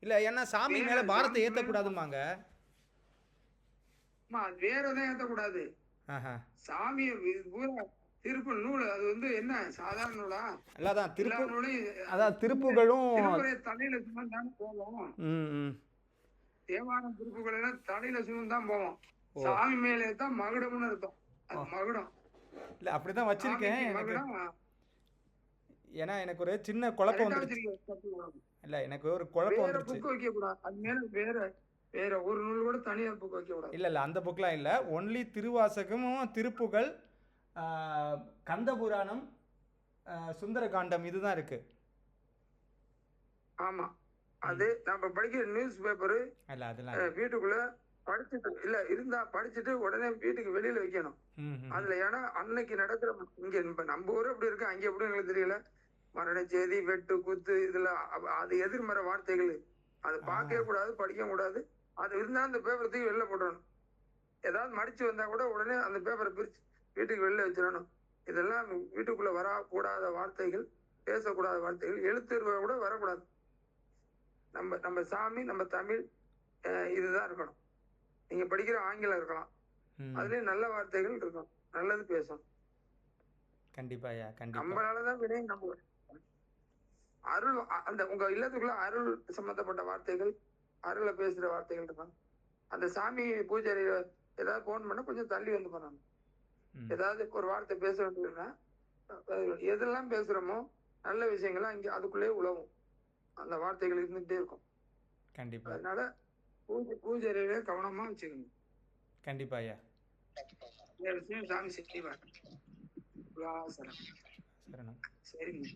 இல்லை ஏன்னா சாமி மேலே பாரத்தை ஏற்றக்கூடாதுமாங்க. வேற எதுவும் ஏற்றக்கூடாது. சாமி திருப்பு நூல் அது வந்து என்ன சாதாரண நூலா? அதான் திருப்புகளும் தலையில சுமந்து தான் போவோம். தேவான திருப்புகள் எல்லாம் தலையில சுமந்து தான் போவோம். சாமி மேலே தான் மகுடம்னு இருக்கும். அது மகுடம் இல்ல அப்படிதான் வச்சிருக்கேன். ஏன்னா எனக்கு ஒரு சின்ன குழப்பம் வந்துருச்சு. இல்ல எனக்கு ஒரு குழப்பம் வந்துருச்சு. புக் வைக்க கூடாது. அது மேல வேற ஒரு நூல் கூட தனியா புக் வைக்க கூடாது. இல்ல அந்த புக்லாம் இல்ல. ஒன்லி திருவாசகமும் திருப்புகள், கந்தபுராணம், சுந்தரகாண்டம் இதுதான் இருக்கு. ஆமா அது நம்ம படிக்கிற நியூஸ் பேப்பரு இல்லை அதெல்லாம் இல்லை. வீட்டுக்குள்ள படிச்சுட்டு இல்ல இருந்தா படிச்சுட்டு உடனே வீட்டுக்கு வெளியில வைக்கணும். ம் ம் அதுல ஏன்னா அன்னைக்கு நடக்கிற இங்க இப்ப நம்ம ஊரு எப்படி இருக்கு அங்க எப்படி எங்களுக்கு தெரியல. மரண செய்தி, வெட்டு குத்து, இதுல அது எதிர்மறை வார்த்தைகள். அது பார்க்கவே கூடாது, படிக்க கூடாது. அது இருந்தா அந்த பேப்பர் தூக்கி வெளில போடணும். ஏதாவது மடிச்சு வந்தா கூட உடனே அந்த பேப்பரை பிரிச்சு வீட்டுக்கு வெளில வச்சிடணும். இதெல்லாம் வீட்டுக்குள்ள வரக்கூடாத வார்த்தைகள், பேசக்கூடாத வார்த்தைகள், எழுத்துருவ கூட வரக்கூடாது. நம்ம நம்ம சாமி, நம்ம தமிழ், இதுதான் இருக்கணும். நீங்க படிக்கிற ஆங்கிலம் இருக்கலாம், ம். அதுலயும் நல்ல வார்த்தைகள் இருக்கும், நல்லது பேசணும். கண்டிப்பா ஐயா, கண்டிப்பா. நம்மளாலதான் வினையும் நம்ம அருள் அந்த உங்க இல்லத்துக்குள்ள அருள் சம்பந்தப்பட்ட வார்த்தைகள், அருளை பேசுற வார்த்தைகள் இருக்கும். அந்த சாமி பூஜை ஏதாவது போன் பண்ண கொஞ்சம் தள்ளி வந்து பண்ணணும். ம். ஏதாவது ஒரு வார்த்தை பேச வேண்டியதுன்னா எதெல்லாம் பேசுறோமோ நல்ல விஷயங்கள்லாம் இங்க அதுக்குள்ளேயே உழவும். அந்த வார்த்தைகள் இருந்துகிட்டே இருக்கும். கண்டிப்பா அதனால பூஜை அறையில கவனமா வச்சுக்கணும். கண்டிப்பா ஐயா. இந்த விஷயம் சாமி சக்தி சரணம். சரணம். சரிங்க.